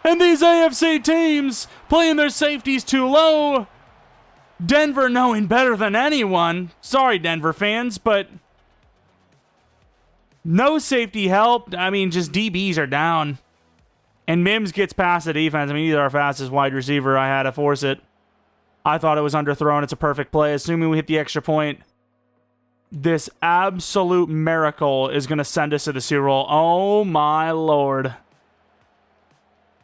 And these AFC teams playing their safeties too low. Denver knowing better than anyone. Sorry, Denver fans, but no safety help. I mean, just DBs are down. And Mims gets past the defense. I mean, he's our fastest wide receiver. I had to force it. I thought it was underthrown. It's a perfect play. Assuming we hit the extra point, this absolute miracle is going to send us to the Super Bowl. Oh, my Lord.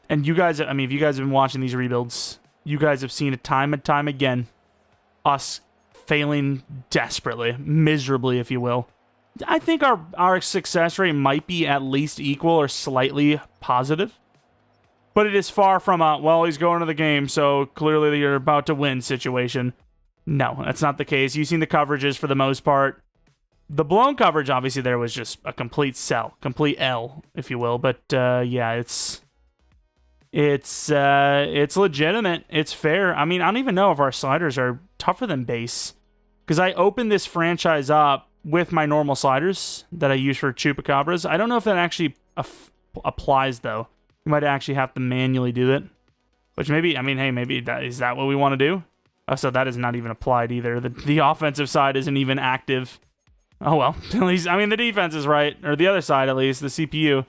And you guys, I mean, if you guys have been watching these rebuilds, you guys have seen it time and time again. Us failing desperately, miserably, if you will. I think our success rate might be at least equal or slightly positive. But it is far from a, well, he's going to the game, so clearly you're about to win situation. No, that's not the case. You've seen the coverages for the most part. The blown coverage, obviously, there was just a complete sell, complete L, if you will. But yeah, it's legitimate. It's fair. I mean, I don't even know if our sliders are tougher than base, because I opened this franchise up with my normal sliders that I use for Chupacabras. I don't know if that actually applies, though. You might actually have to manually do it, which maybe, I mean, hey, maybe is that what we want to do? Oh, so that is not even applied either. The offensive side isn't even active. Oh, well, at least, I mean, the defense is right, or the other side, at least, the CPU.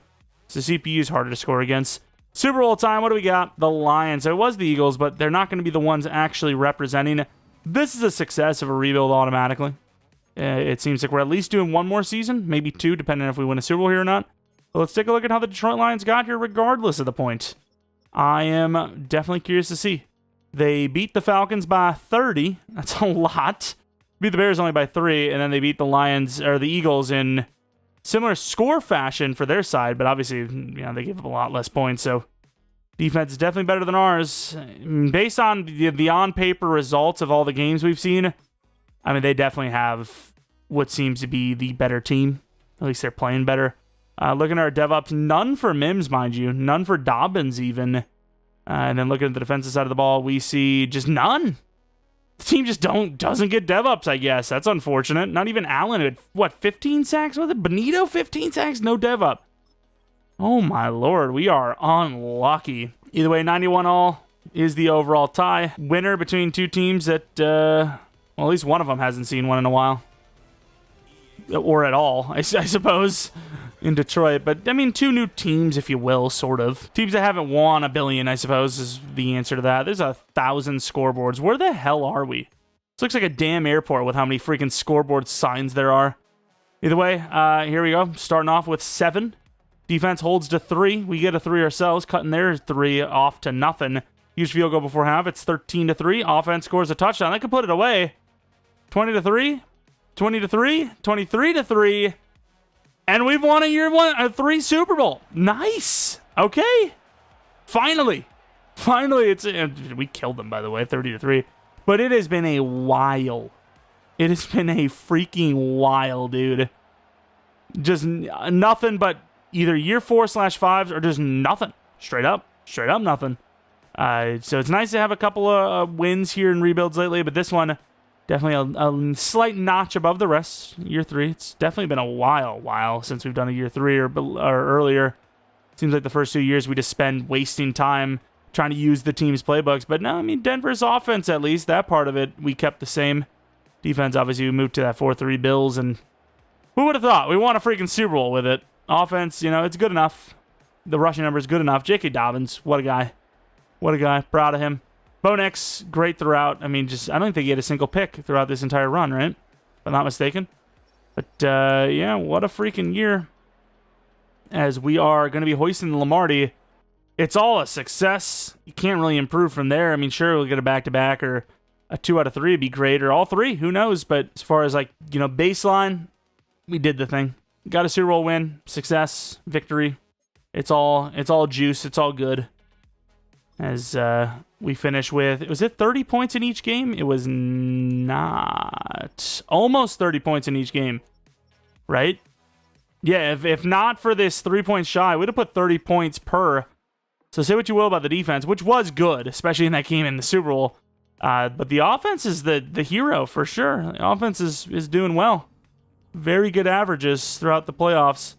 So the CPU is harder to score against. Super Bowl time, what do we got? The Lions. So it was the Eagles, but they're not going to be the ones actually representing. This is a success of a rebuild automatically. It seems like we're at least doing one more season, maybe two, depending on if we win a Super Bowl here or not. But let's take a look at how the Detroit Lions got here regardless of the point. I am definitely curious to see. They beat the Falcons by 30. That's a lot. Beat the Bears only by 3, and then they beat the Lions, or the Eagles, in similar score fashion for their side, but obviously, they give up a lot less points, so defense is definitely better than ours. Based on the on-paper results of all the games we've seen, I mean, they definitely have what seems to be the better team. At least they're playing better. Looking at our DevOps, none for Mims, mind you. None for Dobbins, even. And then looking at the defensive side of the ball, we see just none. The team just doesn't get DevOps, I guess. That's unfortunate. Not even Allen had, 15 sacks with it? Benito, 15 sacks? No DevOps. Oh, my Lord. We are unlucky. Either way, 91 all is the overall tie. Winner between two teams that, well, at least one of them hasn't seen one in a while. Or at all, I suppose, in Detroit. But, I mean, two new teams, if you will, sort of. Teams that haven't won a billion, I suppose, is the answer to that. There's 1,000 scoreboards. Where the hell are we? This looks like a damn airport with how many freaking scoreboard signs there are. Either way, here we go. Starting off with 7. Defense holds to 3. We get a 3 ourselves, cutting their 3 off to nothing. Huge field goal before half. It's 13-3. Offense scores a touchdown. They could put it away. 20-3. 20-3, 23-3, and we've won a 3 Super Bowl. Nice. Okay. Finally, we killed them, by the way, 30-3. But it has been a while. It has been a freaking while, dude. Just nothing but either year 4/5s or just nothing. Straight up nothing. So it's nice to have a couple of wins here in rebuilds lately, but this one, definitely a slight notch above the rest. Year 3. It's definitely been a while since we've done a year 3 or earlier. Seems like the first 2 years we just spend wasting time trying to use the team's playbooks. But no, I mean, Denver's offense, at least, that part of it, we kept the same. Defense, obviously, we moved to that 4-3 Bills, and who would have thought? We won a freaking Super Bowl with it. Offense, it's good enough. The rushing number is good enough. J.K. Dobbins, what a guy. Proud of him. Bo Nix, great throughout. I mean, I don't think he had a single pick throughout this entire run, right? If I'm not mistaken. But, yeah, what a freaking year. As we are going to be hoisting the Lombardi. It's all a success. You can't really improve from there. I mean, sure, we'll get a back-to-back or a 2 out of 3 would be great, or all 3, who knows? But as far as, baseline, we did the thing. Got a Super Bowl win, success, victory. It's all juice. It's all good. As, we finish with, was it 30 points in each game? It was not. Almost 30 points in each game, right? Yeah, if not for this 3 points shy, we'd have put 30 points per. So say what you will about the defense, which was good, especially in that game in the Super Bowl. But the offense is the hero for sure. The offense is doing well. Very good averages throughout the playoffs.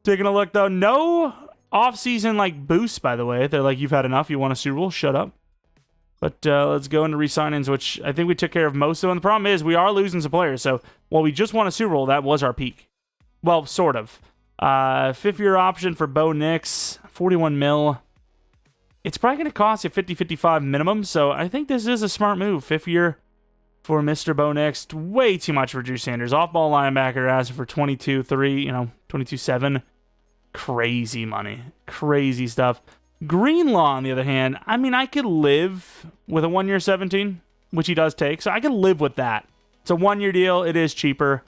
Taking a look, though, no off-season boost, by the way. They're like, you've had enough, you want a Super Bowl, shut up. But let's go into re-signings, which I think we took care of most of them. The problem is we are losing some players, so while we just won a Super Bowl, that was our peak. Well, sort of. 5th-year option for Bo Nix, 41 mil. It's probably going to cost you 50-55 minimum, so I think this is a smart move. 5th year for Mr. Bo Nix. Way too much for Drew Sanders. Off-ball linebacker asking for 22-3, 22-7. Crazy money. Crazy stuff. Greenlaw, on the other hand, I mean, I could live with a 1-year 17, which he does take, so I could live with that. It's a 1-year deal. It is cheaper.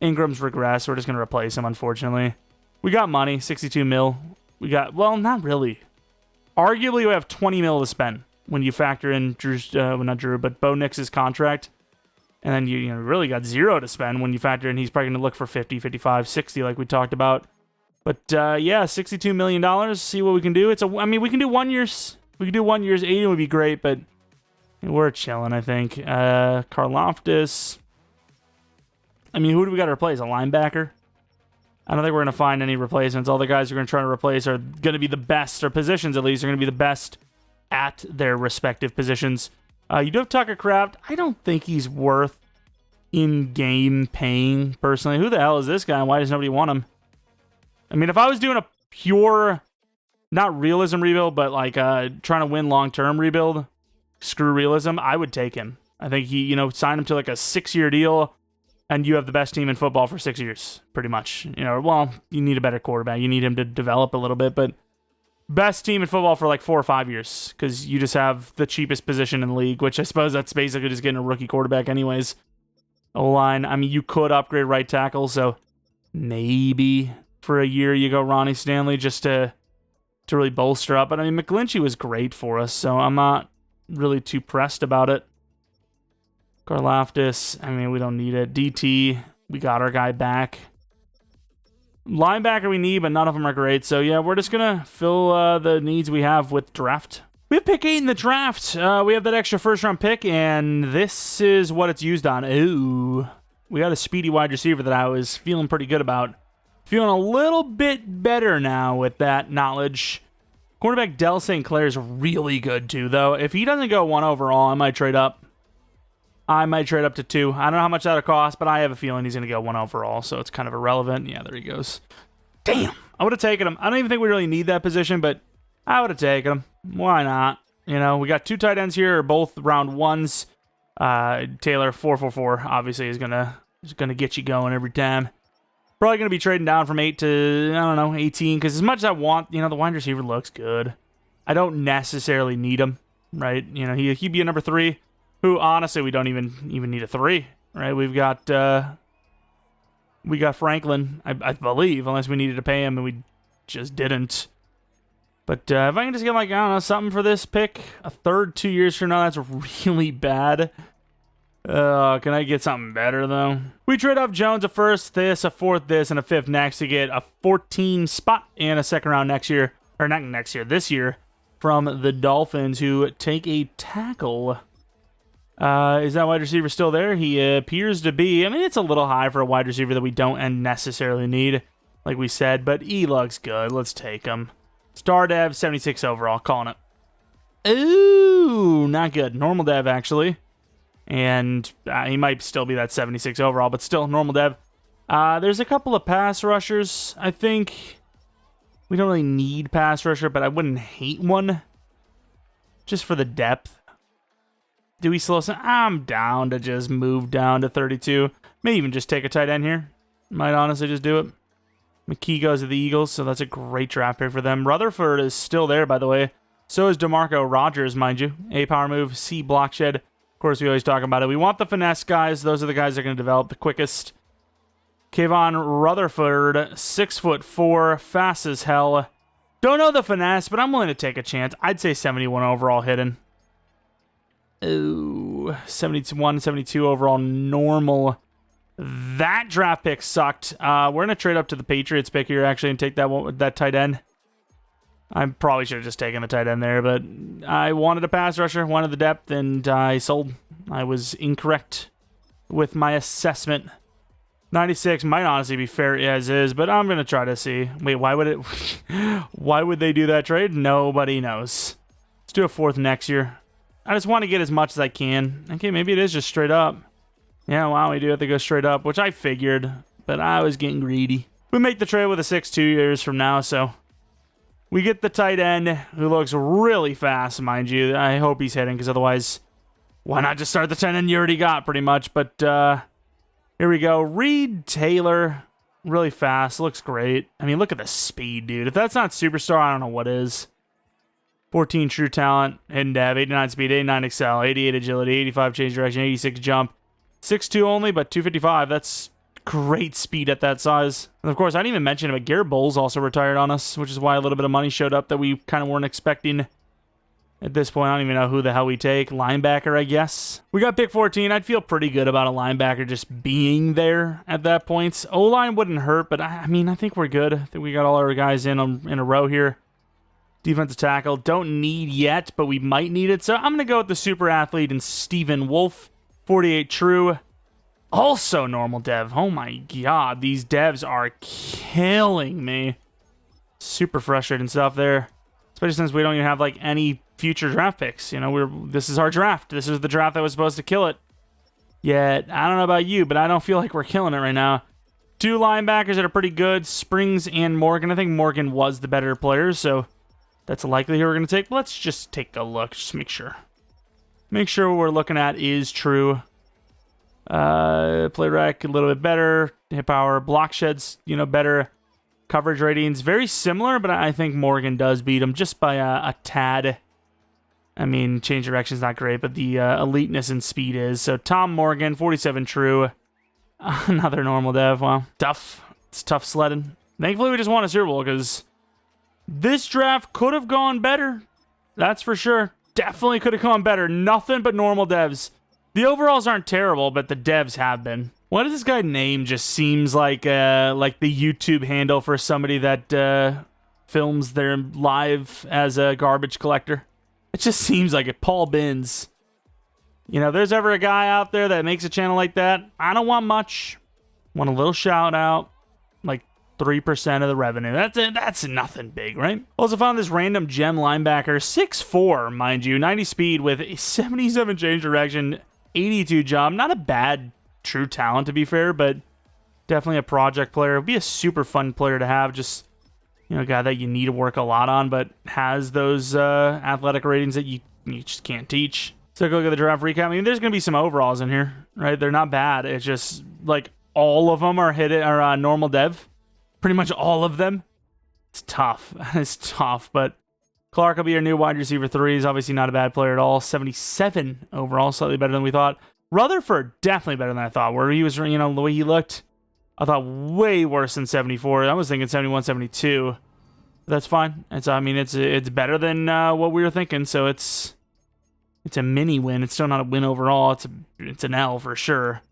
Ingram's regress. We're just going to replace him, unfortunately. We got money, 62 mil. We got, well, not really. Arguably, we have 20 mil to spend when you factor in Drew's, well, not Drew, but Bo Nix's contract. And then you really got zero to spend when you factor in he's probably going to look for 50, 55, 60 like we talked about. But yeah, $62 million. See what we can do. I mean, we can do 1 year's. We can do 1 year's. 80 would be great, but we're chilling, I think. Karlaftis. I mean, who do we got to replace? A linebacker? I don't think we're going to find any replacements. All the guys we're going to try to replace are going to be the best, or positions at least, are going to be the best at their respective positions. You do have Tucker Kraft. I don't think he's worth in-game paying, personally. Who the hell is this guy, and why does nobody want him? I mean, if I was doing a pure, not realism rebuild, but like trying to win long-term rebuild, screw realism, I would take him. I think he, sign him to like a 6-year deal, and you have the best team in football for 6 years, pretty much. Well, you need a better quarterback. You need him to develop a little bit, but best team in football for like 4 or 5 years, because you just have the cheapest position in the league, which I suppose that's basically just getting a rookie quarterback anyways. O-line, I mean, you could upgrade right tackle, so maybe for a year you go Ronnie Stanley just to really bolster up. But I mean, McGlinchey was great for us, so I'm not really too pressed about it. Karlaftis, I mean, we don't need it. DT, we got our guy back. Linebacker we need, but none of them are great. So yeah, we're just going to fill the needs we have with draft. We have pick 8 in the draft. We have that extra first-round pick, and this is what it's used on. Ooh. We got a speedy wide receiver that I was feeling pretty good about. Feeling a little bit better now with that knowledge. Cornerback Del St. Clair is really good, too, though. If he doesn't go 1 overall, I might trade up. I might trade up to 2. I don't know how much that'll cost, but I have a feeling he's going to go 1 overall, so it's kind of irrelevant. Yeah, there he goes. Damn! I would have taken him. I don't even think we really need that position, but I would have taken him. Why not? We got 2 tight ends here, both round 1s. Taylor, 444, obviously, is gonna get you going every time. Probably going to be trading down from 8 to, 18, because as much as I want, the wide receiver looks good. I don't necessarily need him, right? He'd be a number 3. Who, honestly, we don't even need a 3, right? We got Franklin, I believe, unless we needed to pay him, and we just didn't. But if I can just get, something for this pick, a third 2 years from now, that's really bad. Can I get something better, though? We trade up Jones a first this, a fourth this, and a fifth next to get a 14 spot and a second round next year. Or not next year, this year, from the Dolphins, who take a tackle. Is that wide receiver still there? He appears to be. I mean, it's a little high for a wide receiver that we don't necessarily need, like we said, but he looks good. Let's take him. Star dev, 76 overall. Calling it. Ooh, not good. Normal dev, actually. And he might still be that 76 overall, but still, normal dev. There's a couple of pass rushers, I think. We don't really need pass rusher, but I wouldn't hate one. Just for the depth. Do we slow some? I'm down to just move down to 32. Maybe even just take a tight end here. Might honestly just do it. McKee goes to the Eagles, so that's a great draft pick for them. Rutherford is still there, by the way. So is DeMarco Rogers, mind you. A power move, C block shed. Of course, we always talk about it. We want the finesse guys. Those are the guys that are going to develop the quickest. Kayvon Rutherford, 6'4", fast as hell. Don't know the finesse, but I'm willing to take a chance. I'd say 71 overall hidden. Ooh, 71, 72 overall normal. That draft pick sucked. We're going to trade up to the Patriots pick here, actually, and take that tight end. I probably should have just taken the tight end there, but I wanted a pass rusher, wanted the depth, and I sold. I was incorrect with my assessment. 96 might honestly be fair as is, but I'm going to try to see. Wait, why would they do that trade? Nobody knows. Let's do a fourth next year. I just want to get as much as I can. Okay, maybe it is just straight up. Yeah, wow, we do have to go straight up, which I figured, but I was getting greedy. We make the trade with a 6 2 years from now, so we get the tight end who looks really fast, mind you. I hope he's hitting, because otherwise, why not just start the tight end you already got, pretty much? But here we go. Reed Taylor, really fast, looks great. I mean, look at the speed, dude. If that's not superstar, I don't know what is. 14 true talent, hidden dev, 89 speed, 89 excel, 88 agility, 85 change direction, 86 jump. 6'2 only, but 255. That's great speed at that size. And of course, I didn't even mention it, but Garrett Bowles also retired on us, which is why a little bit of money showed up that we kind of weren't expecting. At this point, I don't even know who the hell we take. Linebacker, I guess. We got pick 14. I'd feel pretty good about a linebacker just being there at that point. O-line wouldn't hurt, but I mean, I think we're good. I think we got all our guys in a row here. Defensive tackle, don't need yet, but we might need it. So I'm going to go with the super athlete and Stephen Wolf, 48 true. Also normal dev. Oh my god, these devs are killing me. Super frustrating stuff there. Especially since we don't even have like any future draft picks. You know, this is our draft. This is the draft that was supposed to kill it. Yet, I don't know about you, but I don't feel like we're killing it right now. 2 linebackers that are pretty good, Springs and Morgan. I think Morgan was the better player, so that's likely who we're going to take. But let's just take a look, just make sure. Make sure what we're looking at is true. Play rec, a little bit better. Hit power, block sheds, you know, better. Coverage ratings, very similar, but I think Morgan does beat him just by a tad. I mean, change direction is not great, but the eliteness and speed is. So Tom Morgan, 47 true. Another normal dev. Well, tough. It's tough sledding. Thankfully, we just won a Super Bowl because this draft could have gone better. That's for sure. Definitely could have gone better. Nothing but normal devs. The overalls aren't terrible, but the devs have been. What is this guy name? Just seems like the YouTube handle for somebody that films their live as a garbage collector. It just seems like it. Paul Binns. You know, if there's ever a guy out there that makes a channel like that, I don't want much. Want a little shout out. Like 3% of the revenue. That's it. That's nothing big, right? Also found this random gem linebacker. 6'4", mind you. 90 speed with a 77 change direction. 82 jump. Not a bad true talent, to be fair, but definitely a project player. Would be a super fun player to have. Just, you know, a guy that you need to work a lot on, but has those athletic ratings that you just can't teach. So go look at the draft recap. I mean, there's going to be some overalls in here, right? They're not bad. It's just like all of them are normal dev. Pretty much all of them. It's tough. It's tough, but Clark will be our new wide receiver 3. He's obviously not a bad player at all. 77 overall, slightly better than we thought. Rutherford, definitely better than I thought. Where he was, you know, the way he looked, I thought way worse than 74. I was thinking 71, 72. That's fine. It's better than what we were thinking. So it's a mini win. It's still not a win overall. It's an L for sure.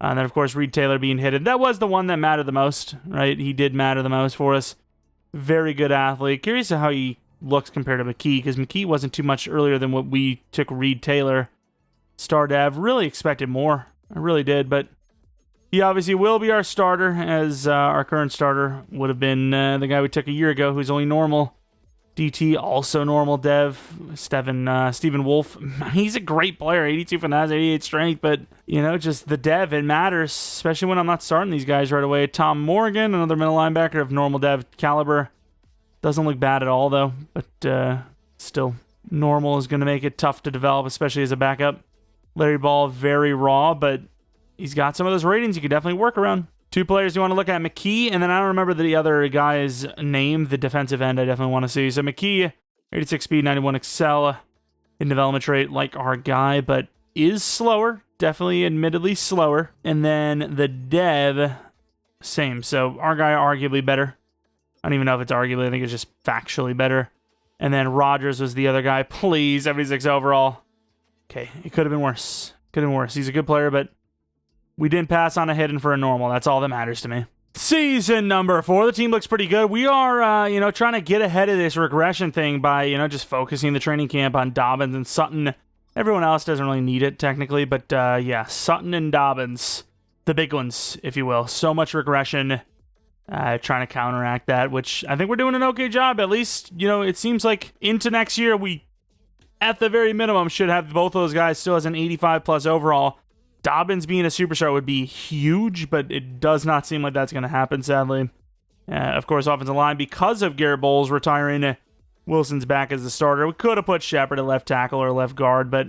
And then of course Reed Taylor being hit. That was the one that mattered the most, right? He did matter the most for us. Very good athlete. Curious how he looks compared to McKee, because McKee wasn't too much earlier than what we took Reed Taylor. Star Dev, really expected more. I really did, but he obviously will be our starter, as our current starter would have been the guy we took a year ago, who's only normal. DT, also normal dev. Stephen Wolf, he's a great player, 82 finesse, 88 strength, but, you know, just the dev, it matters, especially when I'm not starting these guys right away. Tom Morgan, another middle linebacker of normal dev caliber. Doesn't look bad at all, though, but still, normal is going to make it tough to develop, especially as a backup. Larry Ball, very raw, but he's got some of those ratings you can definitely work around. 2 players you want to look at, McKee, and then I don't remember the other guy's name, the defensive end I definitely want to see. So McKee, 86 speed, 91 excel, in development trait like our guy, but is slower, definitely admittedly slower. And then the dev, same. So our guy arguably better. I don't even know if it's arguably, I think it's just factually better. And then Rogers was the other guy, please, 76 overall. Okay, it could have been worse. Could have been worse. He's a good player, but we didn't pass on a hidden for a normal. That's all that matters to me. Season number 4. The team looks pretty good. We are, trying to get ahead of this regression thing by, just focusing the training camp on Dobbins and Sutton. Everyone else doesn't really need it, technically, but, yeah, Sutton and Dobbins, the big ones, if you will. So much regression, trying to counteract that, which I think we're doing an okay job. At least, it seems like into next year, we, at the very minimum, should have both of those guys still as an 85-plus overall. Dobbins being a superstar would be huge, but it does not seem like that's going to happen, sadly. Of course, offensive line, because of Garrett Bowles retiring, Wilson's back as the starter. We could have put Shepard at left tackle or left guard, but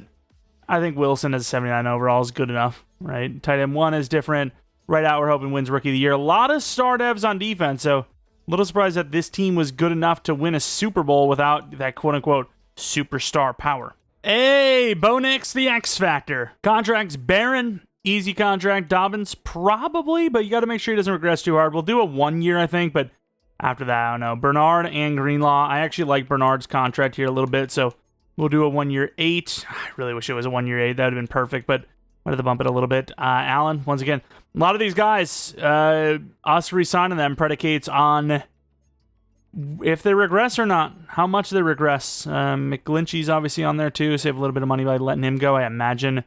I think Wilson as a 79 overall is good enough, right? Tight end 1 is different. Right out, we're hoping wins Rookie of the Year. A lot of star devs on defense, so a little surprised that this team was good enough to win a Super Bowl without that quote-unquote superstar power. Hey, Bo Nix, the X Factor. Contracts Barron Easy contract. Dobbins, probably, but you got to make sure he doesn't regress too hard. We'll do a 1 year, I think, but after that, I don't know. Bernard and Greenlaw. I actually like Bernard's contract here a little bit, so we'll do a 1 year 8. I really wish it was a 1 year 8. That would have been perfect, but might have to bump it a little bit. Allen, once again, a lot of these guys, us re-signing them predicates on if they regress or not, how much they regress. McGlinchey's obviously on there too. Save a little bit of money by letting him go, I imagine.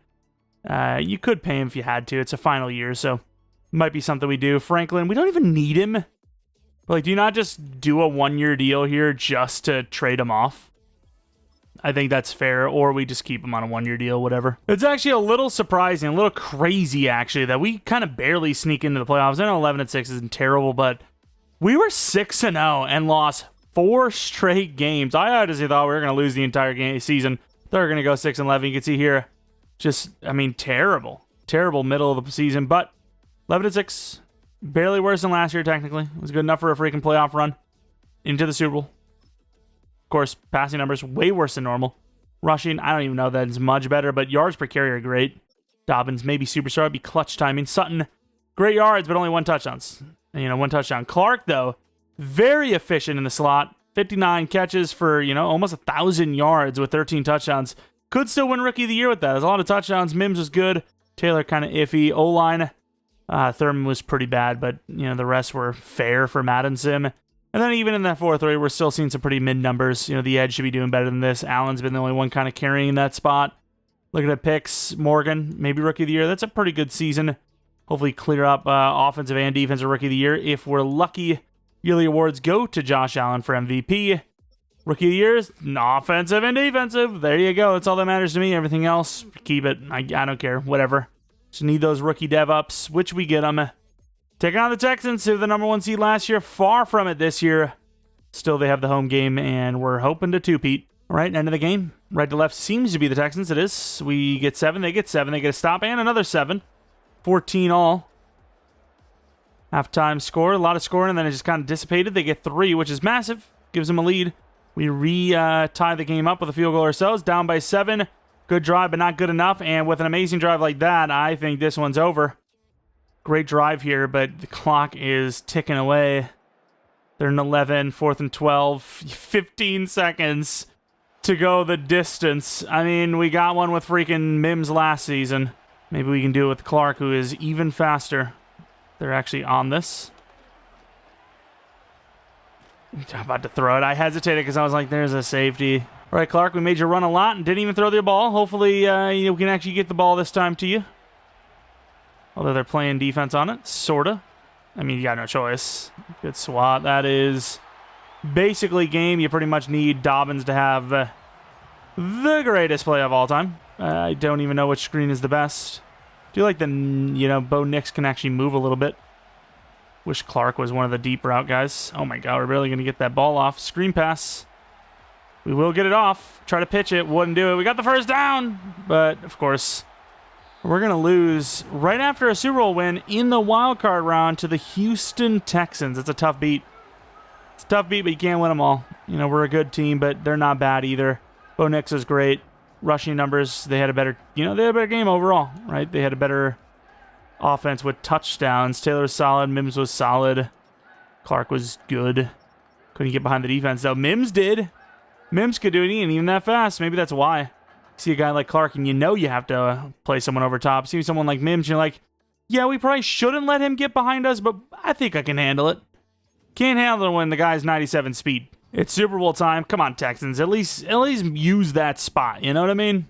You could pay him if you had to. It's a final year, so might be something we do. Franklin, we don't even need him. But, like, do you not just do a 1 year deal here just to trade him off? I think that's fair, or we just keep him on a 1 year deal, whatever. It's actually a little surprising, a little crazy, actually, that we kind of barely sneak into the playoffs. I know 11-6 isn't terrible, but we were 6-0 and lost 4 straight games. I honestly thought we were going to lose the entire season. Thought we were going to go 6-11. You can see here, just, I mean, terrible middle of the season, but 11-6, barely worse than last year, technically. It was good enough for a freaking playoff run into the Super Bowl. Of course, passing numbers, way worse than normal. Rushing, I don't even know that it's much better, but yards per carry are great. Dobbins, maybe superstar, it'd be clutch timing. Sutton, great yards, but only 1 touchdown. 1 touchdown. Clark, though, very efficient in the slot. 59 catches for, almost 1,000 yards with 13 touchdowns. Could still win Rookie of the Year with that. There's a lot of touchdowns. Mims was good. Taylor kind of iffy. O-line, Thurman was pretty bad, but, the rest were fair for Madden Sim. And then even in that 4-3, we're still seeing some pretty mid numbers. The edge should be doing better than this. Allen's been the only one kind of carrying that spot. Looking at picks, Morgan, maybe Rookie of the Year. That's a pretty good season. Hopefully clear up offensive and defensive Rookie of the Year. If we're lucky, yearly awards go to Josh Allen for MVP. Rookie of the Year is offensive and defensive. There you go. That's all that matters to me. Everything else, keep it. I don't care. Whatever. Just need those rookie dev ups, which we get them. Taking on the Texans, who were the number 1 seed last year. Far from it this year. Still, they have the home game, and we're hoping to two-peat. All right, end of the game. Right to left seems to be the Texans. It is. We get 7. They get 7. They get a stop and another 7. 14 all. Halftime score. A lot of scoring, and then it just kind of dissipated. They get 3, which is massive. Gives them a lead. We tie the game up with a field goal ourselves. Down by 7. Good drive, but not good enough. And with an amazing drive like that, I think this one's over. Great drive here, but the clock is ticking away. They're in 11, 4th and 12, 15 seconds to go the distance. I mean, we got one with freaking Mims last season. Maybe we can do it with Clark, who is even faster. They're actually on this. I'm about to throw it. I hesitated because I was like, there's a safety. All right, Clark, we made you run a lot and didn't even throw the ball. Hopefully, we can actually get the ball this time to you. Although they're playing defense on it, sorta. I mean, you got no choice. Good swat. That is basically game. You pretty much need Dobbins to have the greatest play of all time. I don't even know which screen is the best. Do you like the, Bo Nix can actually move a little bit. Wish Clark was one of the deep route guys. Oh my God, we're barely going to get that ball off. Screen pass. We will get it off. Try to pitch it. Wouldn't do it. We got the first down. But, of course, we're going to lose right after a Super Bowl win in the wild card round to the Houston Texans. It's a tough beat. It's a tough beat, but you can't win them all. We're a good team, but they're not bad either. Bo Nix is great. Rushing numbers, they had a better, they had a better game overall, right? They had a better offense with touchdowns. Taylor was solid. Mims was solid. Clark was good. Couldn't get behind the defense, though. Mims did. Mims could do it, and even that fast. Maybe that's why. See a guy like Clark, and you have to play someone over top. See someone like Mims, you're like, yeah, we probably shouldn't let him get behind us, but I think I can handle it. Can't handle it when the guy's 97 speed. It's Super Bowl time. Come on, Texans. At least use that spot. You know what I mean?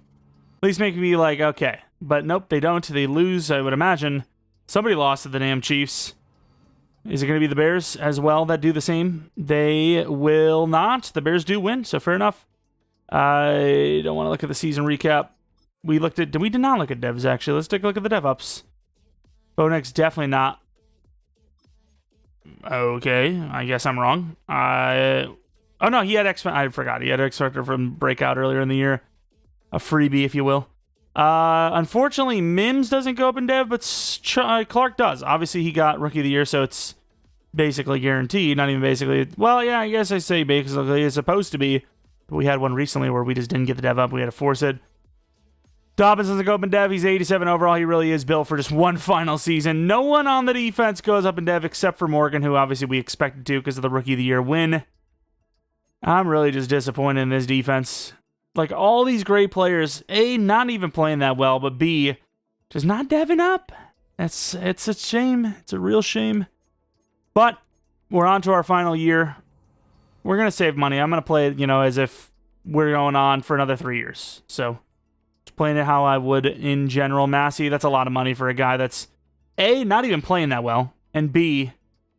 At least make me be like, okay. But nope, they don't. They lose, I would imagine. Somebody lost to the damn Chiefs. Is it going to be the Bears as well that do the same? They will not. The Bears do win, so fair enough. I don't want to look at the season recap. We did not look at devs, actually. Let's take a look at the dev ups. Bo Nix, definitely not. Okay, I guess I'm wrong. Oh no, he had I forgot. He had X Factor from Breakout earlier in the year. A freebie, if you will. Unfortunately, Mims doesn't go up in dev, but Clark does. Obviously, he got Rookie of the Year, so it's basically guaranteed. Not even basically. Well, yeah, I guess I say basically it's supposed to be. But we had one recently where we just didn't get the dev up. We had to force it. Dobbins doesn't go up in dev. He's 87 overall. He really is built for just one final season. No one on the defense goes up in dev except for Morgan, who obviously we expected to because of the Rookie of the Year win. I'm really just disappointed in this defense. Like, all these great players, A, not even playing that well, but B, just not deving up. It's a shame. It's a real shame. But we're on to our final year. We're going to save money. I'm going to play it, as if we're going on for another 3 years. So, just playing it how I would in general. Massey, that's a lot of money for a guy that's, A, not even playing that well, and B,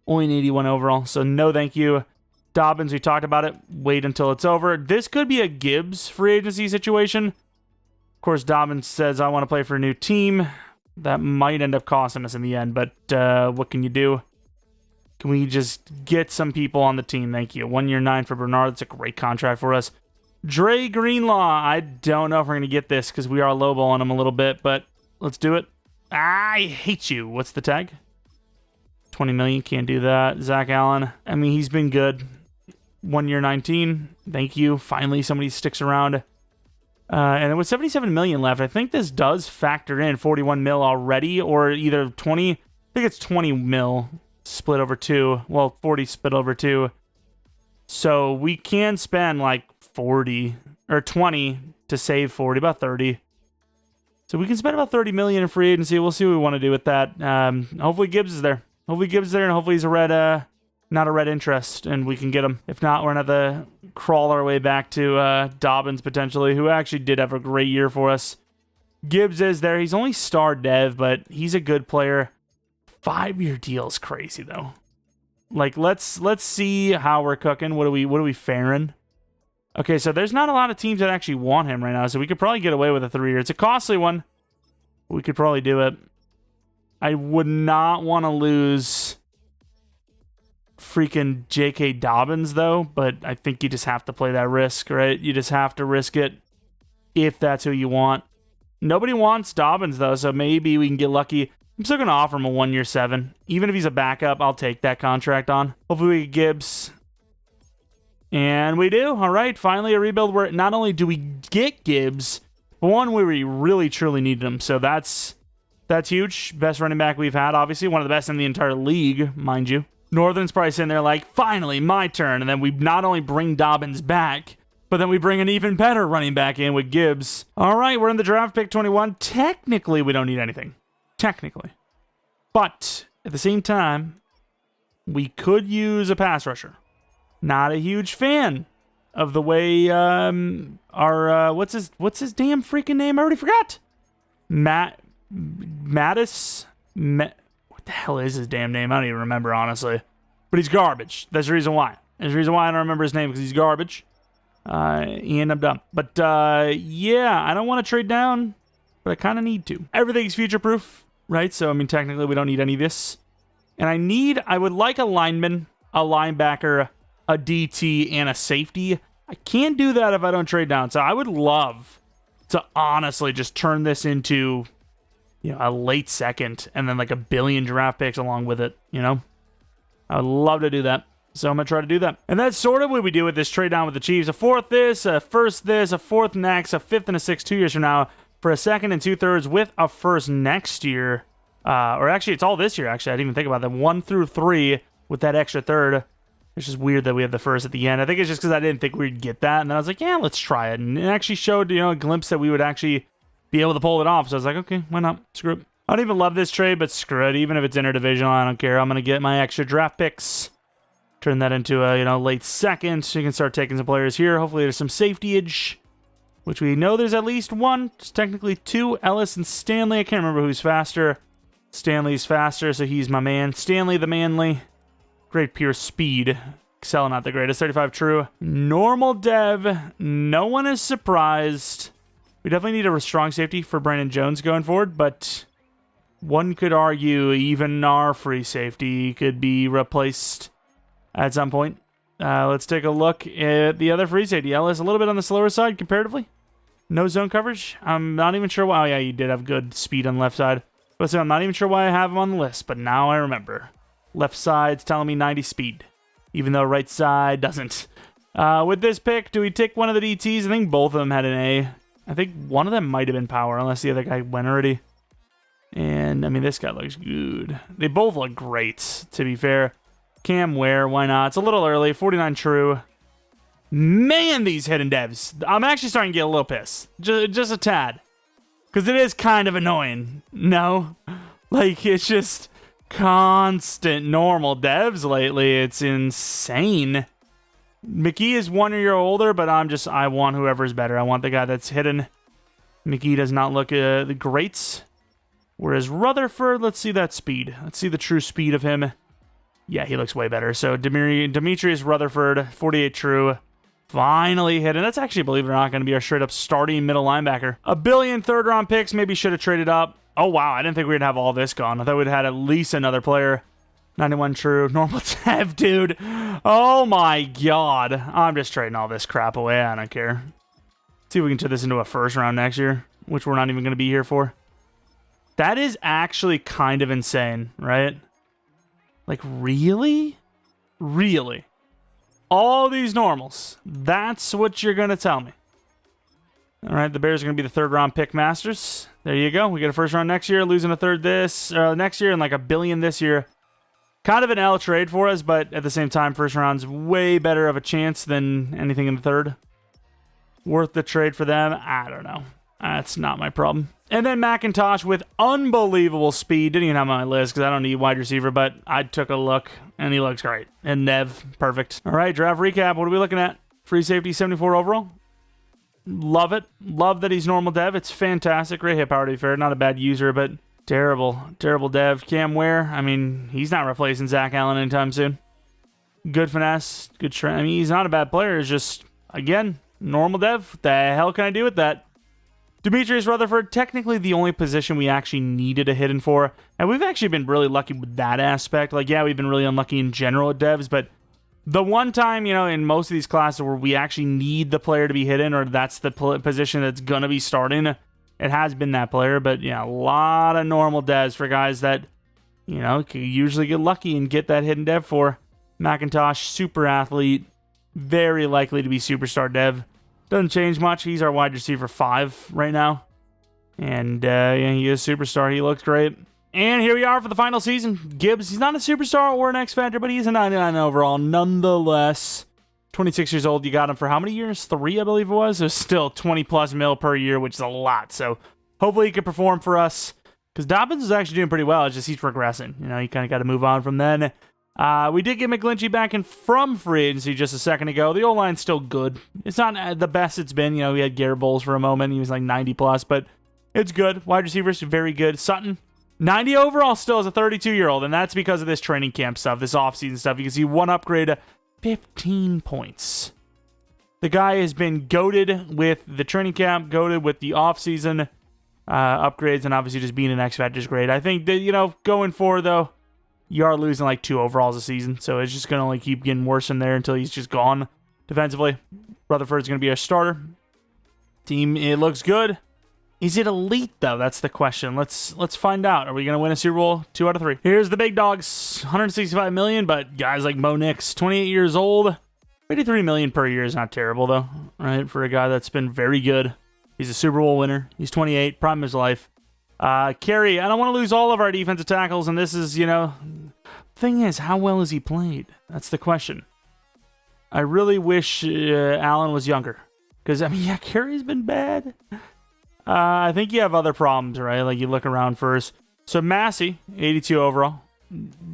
only an 81 overall. So, no thank you. Dobbins, we talked about it. Wait until it's over. This could be a Gibbs free agency situation. Of course, Dobbins says, I want to play for a new team. That might end up costing us in the end, but what can you do? Can we just get some people on the team? Thank you. 1 year, 9 for Bernard. That's a great contract for us. Dre Greenlaw. I don't know if we're going to get this because we are lowballing him a little bit, but let's do it. I hate you. What's the tag? 20 million. Can't do that. Zach Allen. I mean, he's been good. 1 year, 19. Thank you. Finally, somebody sticks around. And with 77 million left, I think this does factor in 41 mil already, or either 20. I think it's 20 mil split over 2. Well, 40 split over 2. So we can spend like 40 or 20 to save 40, about 30. So we can spend about 30 million in free agency. We'll see what we want to do with that. Hopefully Gibbs is there. Hopefully Gibbs is there, and hopefully he's a red. Not a red interest, and we can get him. If not, we're going to have to crawl our way back to Dobbins, potentially, who actually did have a great year for us. Gibbs is there. He's only star dev, but he's a good player. 5-year deal is crazy, though. Like, let's see how we're cooking. What are we faring? Okay, so there's not a lot of teams that actually want him right now, so we could probably get away with a 3-year. It's a costly one. We could probably do it. I would not want to lose freaking J.K. Dobbins, though, but I think you just have to play that risk, right? You just have to risk it if that's who you want. Nobody wants Dobbins, though, so maybe we can get lucky. I'm still going to offer him a 1 year, 7. Even if he's a backup, I'll take that contract on. Hopefully we get Gibbs. And we do. All right, finally a rebuild where not only do we get Gibbs, but one where we really, truly needed him. So that's huge. Best running back we've had, obviously. One of the best in the entire league, mind you. Northern's probably sitting there like, finally, my turn. And then we not only bring Dobbins back, but then we bring an even better running back in with Gibbs. All right, we're in the draft pick 21. Technically, we don't need anything. Technically. But at the same time, we could use a pass rusher. Not a huge fan of the way our what's his damn freaking name? I already forgot. What the hell is his damn name? I don't even remember, honestly. But he's garbage. That's the reason why. There's the reason why I don't remember his name, because he's garbage. And I'm dumb. But, yeah, I don't want to trade down, but I kind of need to. Everything's future-proof, right? So, I mean, technically, we don't need any of this. And I would like a lineman, a linebacker, a DT, and a safety. I can't do that if I don't trade down. So, I would love to honestly just turn this into a late second, and then like 1 billion draft picks along with it, I would love to do that. So I'm going to try to do that. And that's sort of what we do with this trade down with the Chiefs. A 4th this, a 1st this, a 4th next, a 5th and a 6th 2 years from now, for a 2nd and 2/3 with a 1st next year. Or actually, it's all this year, actually. I didn't even think about that. 1 through 3 with that extra 3rd. It's just weird that we have the 1st at the end. I think it's just because I didn't think we'd get that. And then I was like, yeah, let's try it. And it actually showed, a glimpse that we would actually be able to pull it off. So I was like, okay, why not? Screw it. I don't even love this trade, but screw it. Even if it's interdivisional, I don't care. I'm going to get my extra draft picks. Turn that into a, late second. So you can start taking some players here. Hopefully there's some safety-age, which we know there's at least one. It's technically 2. Ellis and Stanley. I can't remember who's faster. Stanley's faster, so he's my man. Stanley the manly. Great pure speed. Excel, not the greatest. 35 true. Normal dev. No one is surprised. We definitely need a strong safety for Brandon Jones going forward, but one could argue even our free safety could be replaced at some point. Let's take a look at the other free safety. Ellis, a little bit on the slower side comparatively. No zone coverage. I'm not even sure why. Oh, yeah, you did have good speed on the left side. But so I'm not even sure why I have him on the list, but now I remember. Left side's telling me 90 speed, even though right side doesn't. With this pick, do we take one of the DTs? I think both of them had an A. I think one of them might have been power, unless the other guy went already. And, I mean, this guy looks good. They both look great, to be fair. Cam Ware, why not? It's a little early. 49 true. Man, these hidden devs. I'm actually starting to get a little pissed. Just a tad. Because it is kind of annoying. No? Like, it's just constant normal devs lately. It's insane. McGee is 1 year older, but I want whoever's better. I want the guy that's hidden. McGee does not look the greats. Whereas Rutherford, let's see that speed. Let's see the true speed of him. Yeah, he looks way better. So Demetrius Rutherford, 48 true. Finally hidden. That's actually, believe it or not, going to be our straight-up starting middle linebacker. A billion third-round picks. Maybe should have traded up. Oh, wow. I didn't think we'd have all this gone. I thought we'd had at least another player. 91 true. Normal dev, dude. Oh, my God. I'm just trading all this crap away. I don't care. Let's see if we can turn this into a first round next year, which we're not even going to be here for. That is actually kind of insane, right? Like, really? Really? All these normals. That's what you're going to tell me. All right, the Bears are going to be the third-round pick masters. There you go. We get a first round next year, losing a third next year, and like a billion this year. Kind of an L trade for us, but at the same time, first round's way better of a chance than anything in the third. Worth the trade for them? I don't know. That's not my problem. And then McIntosh with unbelievable speed. Didn't even have him on my list because I don't need wide receiver, but I took a look, and he looks great. And Nev, perfect. All right, draft recap. What are we looking at? Free safety, 74 overall. Love it. Love that he's normal dev. It's fantastic. Great hit power, to be fair. Not a bad user, but terrible. Terrible dev. Cam Ware, I mean, he's not replacing Zach Allen anytime soon. Good finesse. Good strength. I mean, he's not a bad player. It's just, again, normal dev. What the hell can I do with that? Demetrius Rutherford, technically the only position we actually needed a hidden for. And we've actually been really lucky with that aspect. Like, yeah, we've been really unlucky in general at devs, but the one time, you know, in most of these classes where we actually need the player to be hidden, or that's the position that's going to be starting, it has been that player. But, yeah, a lot of normal devs for guys that, you know, can usually get lucky and get that hidden dev for. McIntosh, super athlete, very likely to be superstar dev. Doesn't change much. He's our wide receiver 5 right now. And yeah, he is a superstar. He looks great. And here we are for the final season. Gibbs, he's not a superstar or an X Factor, but he's a 99 overall nonetheless. 26 years old. You got him for how many years? 3, I believe it was. So still 20+ mil per year, which is a lot. So hopefully he can perform for us. Because Dobbins is actually doing pretty well. It's just he's regressing. You know, you kind of got to move on from then. We did get McGlinchey back in from free agency just a second ago. The O-line's still good. It's not the best it's been. You know, we had Garrett Bowles for a moment. He was like 90+, but it's good. Wide receivers, very good. Sutton, 90 overall still as a 32-year-old, and that's because of this training camp stuff, this offseason stuff. You can see one upgrade, 15 points. The guy has been goated with the training camp, goated with the offseason upgrades, and obviously just being an X-Factor is great. I think that, you know, going forward, though, you are losing like 2 overalls a season, so it's just going to only keep getting worse in there until he's just gone defensively. Rutherford's going to be our starter. Team, it looks good. Is it elite, though? That's the question. Let's find out. Are we going to win a Super Bowl 2 out of 3? Here's the big dogs. $165 million, but guys like Mo Nix, 28 years old. $83 million per year is not terrible, though, right? For a guy that's been very good. He's a Super Bowl winner. He's 28, prime of his life. Kerry, I don't want to lose all of our defensive tackles, and this is, you know, thing is, how well has he played? That's the question. I really wish Allen was younger, because, I mean, yeah, Kerry's been bad. I think you have other problems, right? Like, you look around first. So, Massey, 82 overall.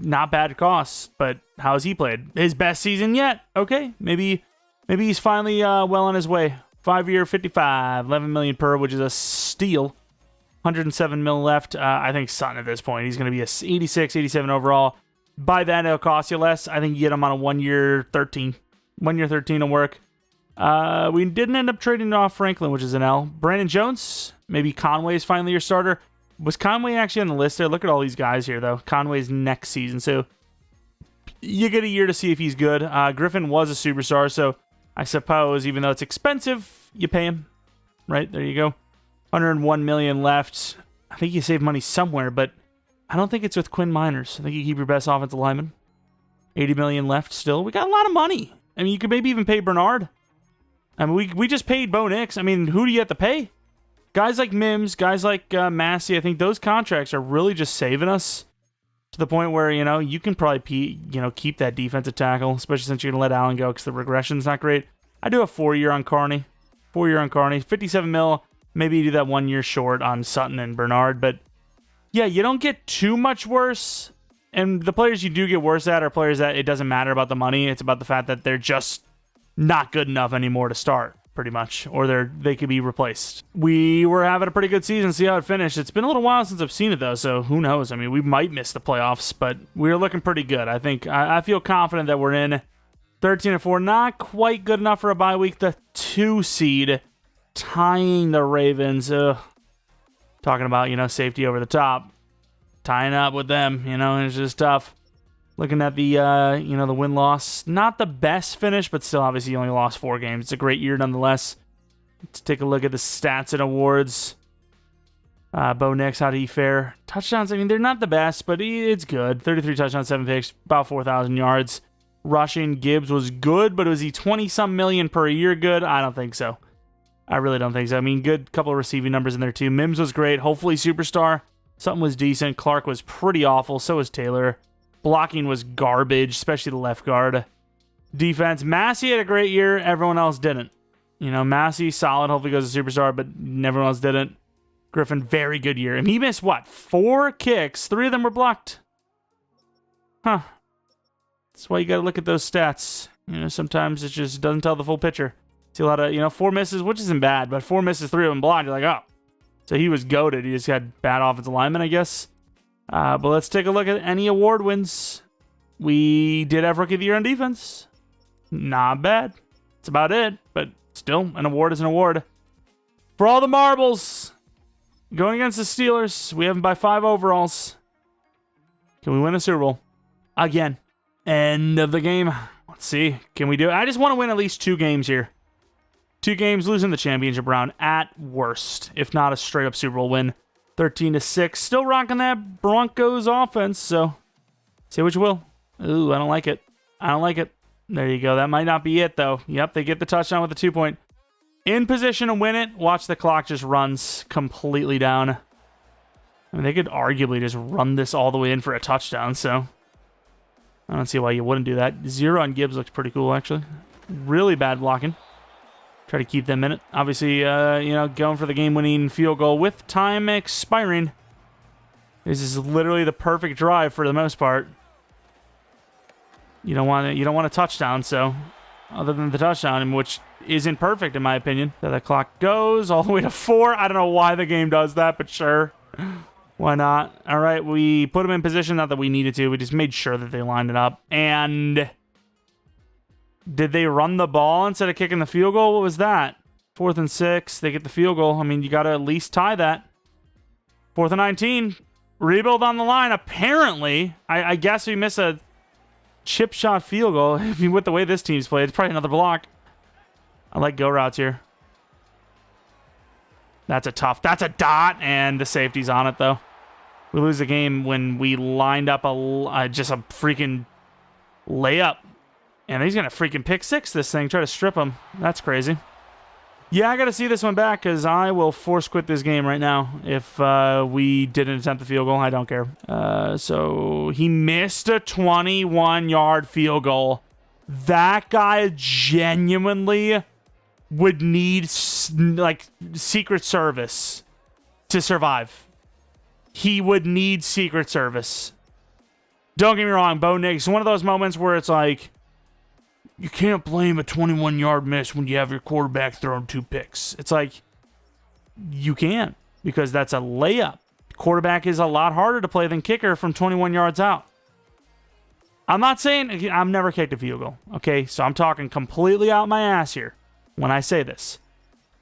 Not bad costs, but how's he played? His best season yet? Okay, maybe he's finally well on his way. 5-year, 55, 11 million per, which is a steal. 107 mil left. I think Sutton at this point, he's going to be a 86, 87 overall. By then, it'll cost you less. I think you get him on a 1-year 13. 1-year 13 will work. We didn't end up trading off Franklin, which is an L. Brandon Jones, maybe Conway's finally your starter. Was Conway actually on the list there? Look at all these guys here, though. Conway's next season, so you get a year to see if he's good. Griffin was a superstar, so I suppose, even though it's expensive, you pay him. Right, there you go. 101 million left. I think you save money somewhere, but I don't think it's with Quinn Miners. I think you keep your best offensive lineman. 80 million left still. We got a lot of money. I mean, you could maybe even pay Bernard. I mean, we just paid Bo Nix. I mean, who do you have to pay? guys like Mims, guys like Massey, I think those contracts are really just saving us to the point where, you can probably, keep that defensive tackle, especially since you're going to let Allen go because the regression's not great. I do a 4-year on Carney. 57 mil. Maybe you do that 1 year short on Sutton and Bernard. But, yeah, you don't get too much worse. And the players you do get worse at are players that it doesn't matter about the money. It's about the fact that they're just not good enough anymore to start, pretty much. Or they could be replaced. We were having a pretty good season. See how it finished. It's been a little while since I've seen it, though, so who knows? I mean, we might miss the playoffs, but we're looking pretty good. I feel confident that we're in 13-4. Not quite good enough for a bye week. The 2 seed tying the Ravens. Talking about, safety over the top. Tying up with them, it's just tough. Looking at the, the win-loss. Not the best finish, but still, obviously, you only lost 4 games. It's a great year nonetheless. Let's take a look at the stats and awards. Bo Nix, how did he fare? Touchdowns, I mean, they're not the best, but it's good. 33 touchdowns, 7 picks, about 4,000 yards. Rushing, Gibbs was good, but was he 20-some million per year good? I don't think so. I really don't think so. I mean, good couple of receiving numbers in there, too. Mims was great. Hopefully, superstar. Something was decent. Clark was pretty awful. So was Taylor. Blocking was garbage, especially the left guard. Defense, Massey had a great year. Everyone else didn't. Massey, solid. Hopefully goes to superstar, but everyone else didn't. Griffin, very good year. And he missed, 4 kicks? 3 of them were blocked. Huh. That's why you got to look at those stats. Sometimes it just doesn't tell the full picture. See a lot of, 4 misses, which isn't bad, but 4 misses, 3 of them blocked. You're like, oh. So he was goated. He just had bad offensive linemen, I guess. But let's take a look at any award wins. We did have Rookie of the Year on defense. Not bad. That's about it. But still, an award is an award. For all the marbles, going against the Steelers, we have them by 5 overalls. Can we win a Super Bowl? Again. End of the game. Let's see. Can we do it? I just want to win at least 2 games here. 2 games, losing the championship round at worst, if not a straight-up Super Bowl win. 13-6. Still rocking that Broncos offense, so say what you will. Ooh, I don't like it. There you go. That might not be it, though. Yep, they get the touchdown with the 2-point. In position to win it. Watch the clock just runs completely down. I mean, they could arguably just run this all the way in for a touchdown, so I don't see why you wouldn't do that. 0 on Gibbs looks pretty cool, actually. Really bad blocking. Try to keep them in it. Obviously, going for the game-winning field goal with time expiring. This is literally the perfect drive for the most part. You don't want a touchdown, so other than the touchdown, which isn't perfect in my opinion. So the clock goes all the way to 4. I don't know why the game does that, but sure. Why not? All right, we put them in position, not that we needed to. We just made sure that they lined it up. And did they run the ball instead of kicking the field goal? What was that? 4th and 6. They get the field goal. I mean, you got to at least tie that. 4th and 19. Rebuild on the line. Apparently, I guess we miss a chip shot field goal. I mean, with the way this team's played, it's probably another block. I like go routes here. That's a dot, and the safety's on it, though. We lose the game when we lined up just a freaking layup. And he's going to freaking pick 6 this thing, try to strip him. That's crazy. Yeah, I got to see this one back because I will force quit this game right now if we didn't attempt the field goal. I don't care. So he missed a 21-yard field goal. That guy genuinely would need, Secret Service to survive. He would need Secret Service. Don't get me wrong, Bo Nix, one of those moments where it's like, you can't blame a 21-yard miss when you have your quarterback throwing 2 picks. It's like, you can, because that's a layup. Quarterback is a lot harder to play than kicker from 21 yards out. I'm not saying, I've never kicked a field goal, okay? So I'm talking completely out my ass here when I say this.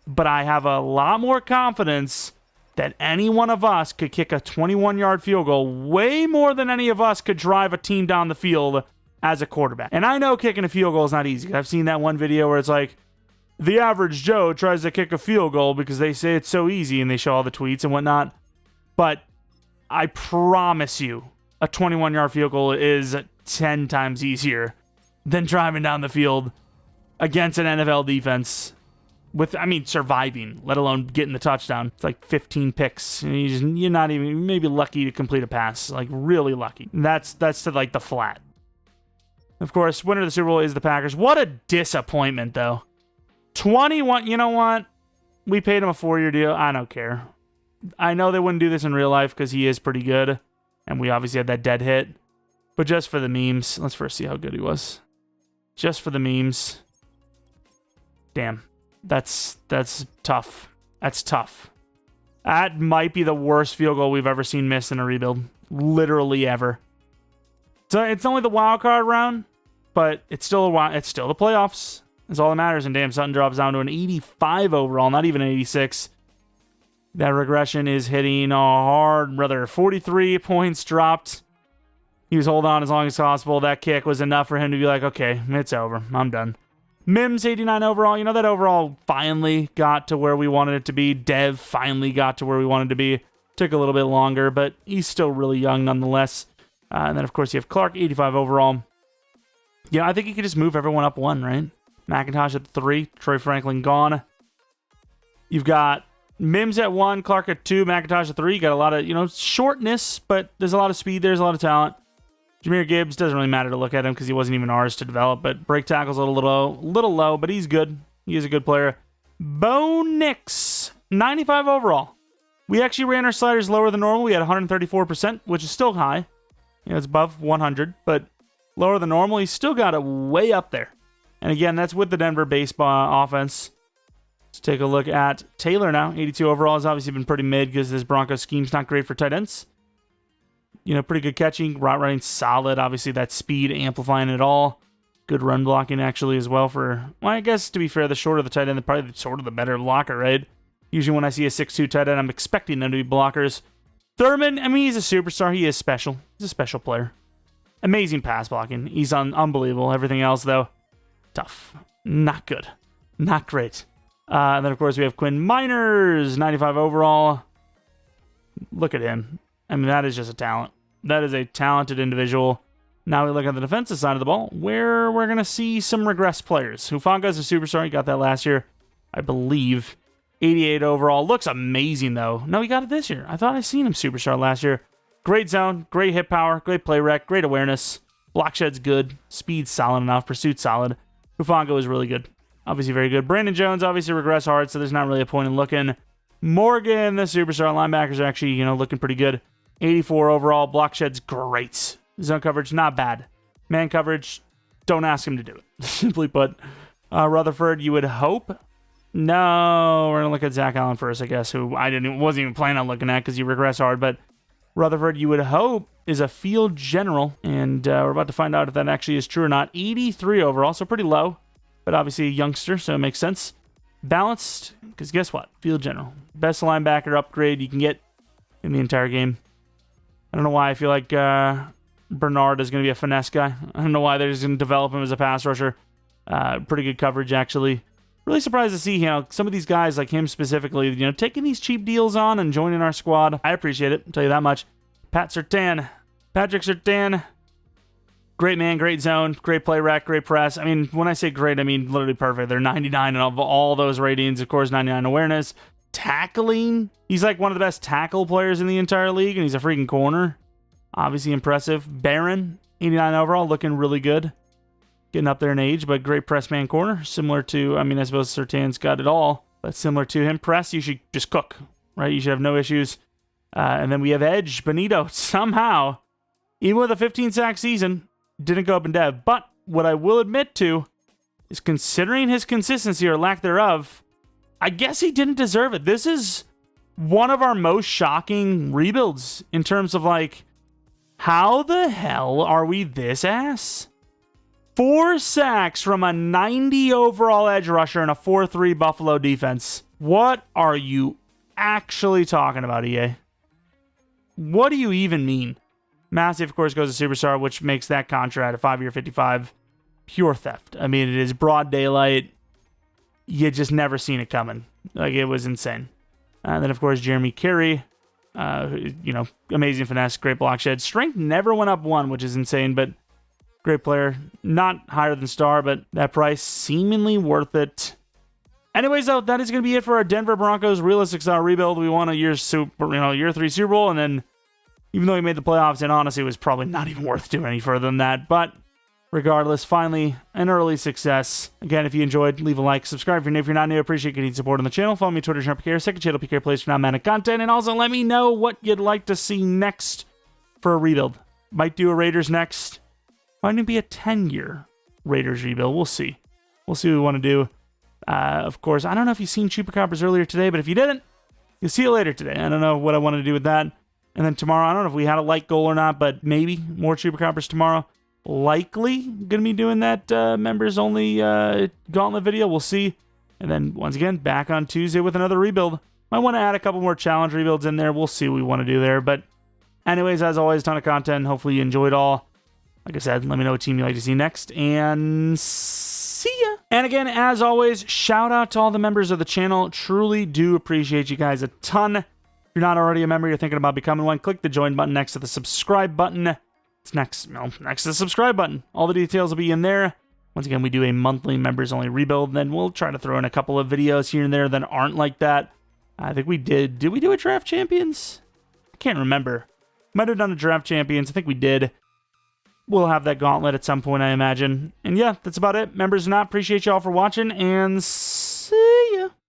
But I have a lot more confidence that any one of us could kick a 21-yard field goal way more than any of us could drive a team down the field as a quarterback. And I know kicking a field goal is not easy. I've seen that one video where it's like, the average Joe tries to kick a field goal because they say it's so easy, and they show all the tweets and whatnot. But I promise you, a 21-yard field goal is 10 times easier than driving down the field against an NFL defense with, I mean, surviving, let alone getting the touchdown. It's like 15 picks. You're not even maybe lucky to complete a pass, like really lucky. That's to like the flat. Of course, winner of the Super Bowl is the Packers. What a disappointment, though. 21, you know what? We paid him a 4-year deal. I don't care. I know they wouldn't do this in real life because he is pretty good, and we obviously had that dead hit. But just for the memes, let's first see how good he was. Just for the memes. Damn. That's tough. That's tough. That might be the worst field goal we've ever seen missed in a rebuild. Literally ever. So it's only the wild card round, but it's still the playoffs. That's all that matters. And damn, Sutton drops down to an 85 overall, not even an 86. That regression is hitting hard, brother. 43 points dropped. He was holding on as long as possible. That kick was enough for him to be like, okay, it's over. I'm done. Mims, 89 overall. You know, that overall finally got to where we wanted it to be. Dev finally got to where we wanted to be. Took a little bit longer, but he's still really young nonetheless. And then, of course, you have Clark, 85 overall. Yeah, I think you could just move everyone up one, right? McIntosh at 3. Troy Franklin gone. You've got Mims at 1, Clark at 2, McIntosh at 3. You got a lot of, shortness, but there's a lot of speed. There's a lot of talent. Jahmyr Gibbs, doesn't really matter to look at him because he wasn't even ours to develop, but break tackle's a little low, but he's good. He is a good player. Bo Nix, 95 overall. We actually ran our sliders lower than normal. We had 134%, which is still high. It's above 100, but lower than normal. He's still got it way up there. And again, that's with the Denver baseball offense. Let's take a look at Taylor now. 82 overall has obviously been pretty mid because this Broncos scheme's not great for tight ends. Pretty good catching, route running solid. Obviously, that speed amplifying it all. Good run blocking, actually, as well for, well, I guess, to be fair, the shorter the tight end, probably sort of the better blocker, right? Usually when I see a 6'2 tight end, I'm expecting them to be blockers. Thurman, I mean, he's a superstar. He is special. He's a special player. Amazing pass blocking. He's unbelievable. Everything else, though, tough. Not good. Not great. And then, of course, we have Quinn Miners, 95 overall. Look at him. I mean, that is just a talent. That is a talented individual. Now we look at the defensive side of the ball, where we're going to see some regress players. Hufanga's a superstar. He got that last year, I believe. 88 overall. Looks amazing, though. No, he got it this year. I thought I seen him superstar last year. Great zone, great hit power, great play rec, great awareness. Block shed's good. Speed's solid enough. Pursuit's solid. Hufanga is really good. Obviously very good. Brandon Jones obviously regress hard, so there's not really a point in looking. Morgan, the superstar linebackers, are actually, looking pretty good. 84 overall. Block shed's great. Zone coverage, not bad. Man coverage, don't ask him to do it. Simply put. Rutherford, you would hope. No, we're going to look at Zach Allen first, I guess, who I wasn't even planning on looking at because he regressed hard. But Rutherford, you would hope, is a field general. And we're about to find out if that actually is true or not. 83 overall, so pretty low. But obviously a youngster, so it makes sense. Balanced, because guess what? Field general. Best linebacker upgrade you can get in the entire game. I don't know why I feel like Bernard is going to be a finesse guy. I don't know why they're just going to develop him as a pass rusher. Pretty good coverage, actually. Really surprised to see, some of these guys, like him specifically, taking these cheap deals on and joining our squad. I appreciate it, I'll tell you that much. Patrick Surtain. Great man, great zone, great play rec, great press. I mean, when I say great, I mean literally perfect. They're 99 of all those ratings. Of course, 99 awareness. Tackling. He's like one of the best tackle players in the entire league, and he's a freaking corner. Obviously impressive. Barron, 89 overall, looking really good. Getting up there in age, but great press man corner. Similar to, I suppose Surtain's got it all, but similar to him. Press, you should just cook, right? You should have no issues. And then we have Edge, Benito, somehow, even with a 15-sack season, didn't go up in dev. But what I will admit to is, considering his consistency or lack thereof, I guess he didn't deserve it. This is one of our most shocking rebuilds in terms of, how the hell are we this ass? 4 sacks from a 90 overall edge rusher and a 4-3 Buffalo defense. What are you actually talking about, EA? What do you even mean? Massive, of course, goes to Superstar, which makes that contract a 5-year 55 pure theft. I mean, it is broad daylight. You just never seen it coming. It was insane. And then, of course, Jeromepkr, amazing finesse, great block shed. Strength never went up 1, which is insane, but great player. Not higher than star, but that price seemingly worth it. Anyways, though, that is going to be it for our Denver Broncos realistic style rebuild. We won a year 3 Super Bowl, and then even though we made the playoffs, and honestly, it was probably not even worth doing any further than that. But regardless, finally, an early success. Again, if you enjoyed, leave a like, subscribe if you're not new. I appreciate getting support on the channel. Follow me on Twitter, Jeromepkr, second channel, PK Plays for non-Madden content, and also let me know what you'd like to see next for a rebuild. Might do a Raiders next. Might even be a 10-year Raiders rebuild. We'll see. We'll see what we want to do. Of course, I don't know if you've seen Chupacabras earlier today, but if you didn't, you'll see it later today. I don't know what I want to do with that. And then tomorrow, I don't know if we had a like goal or not, but maybe more Chupacabras tomorrow. Likely going to be doing that members-only gauntlet video. We'll see. And then, once again, back on Tuesday with another rebuild. Might want to add a couple more challenge rebuilds in there. We'll see what we want to do there. But anyways, as always, a ton of content. Hopefully you enjoyed all. Like I said, let me know what team you'd like to see next. And see ya. And again, as always, shout out to all the members of the channel. Truly do appreciate you guys a ton. If you're not already a member, you're thinking about becoming one, click the join button next to the subscribe button. It's next to the subscribe button. All the details will be in there. Once again, we do a monthly members-only rebuild. Then we'll try to throw in a couple of videos here and there that aren't like that. I think we did. Did we do a Draft Champions? I can't remember. Might have done a Draft Champions. I think we did. We'll have that gauntlet at some point, I imagine. And yeah, that's about it. Members, not appreciate y'all for watching, and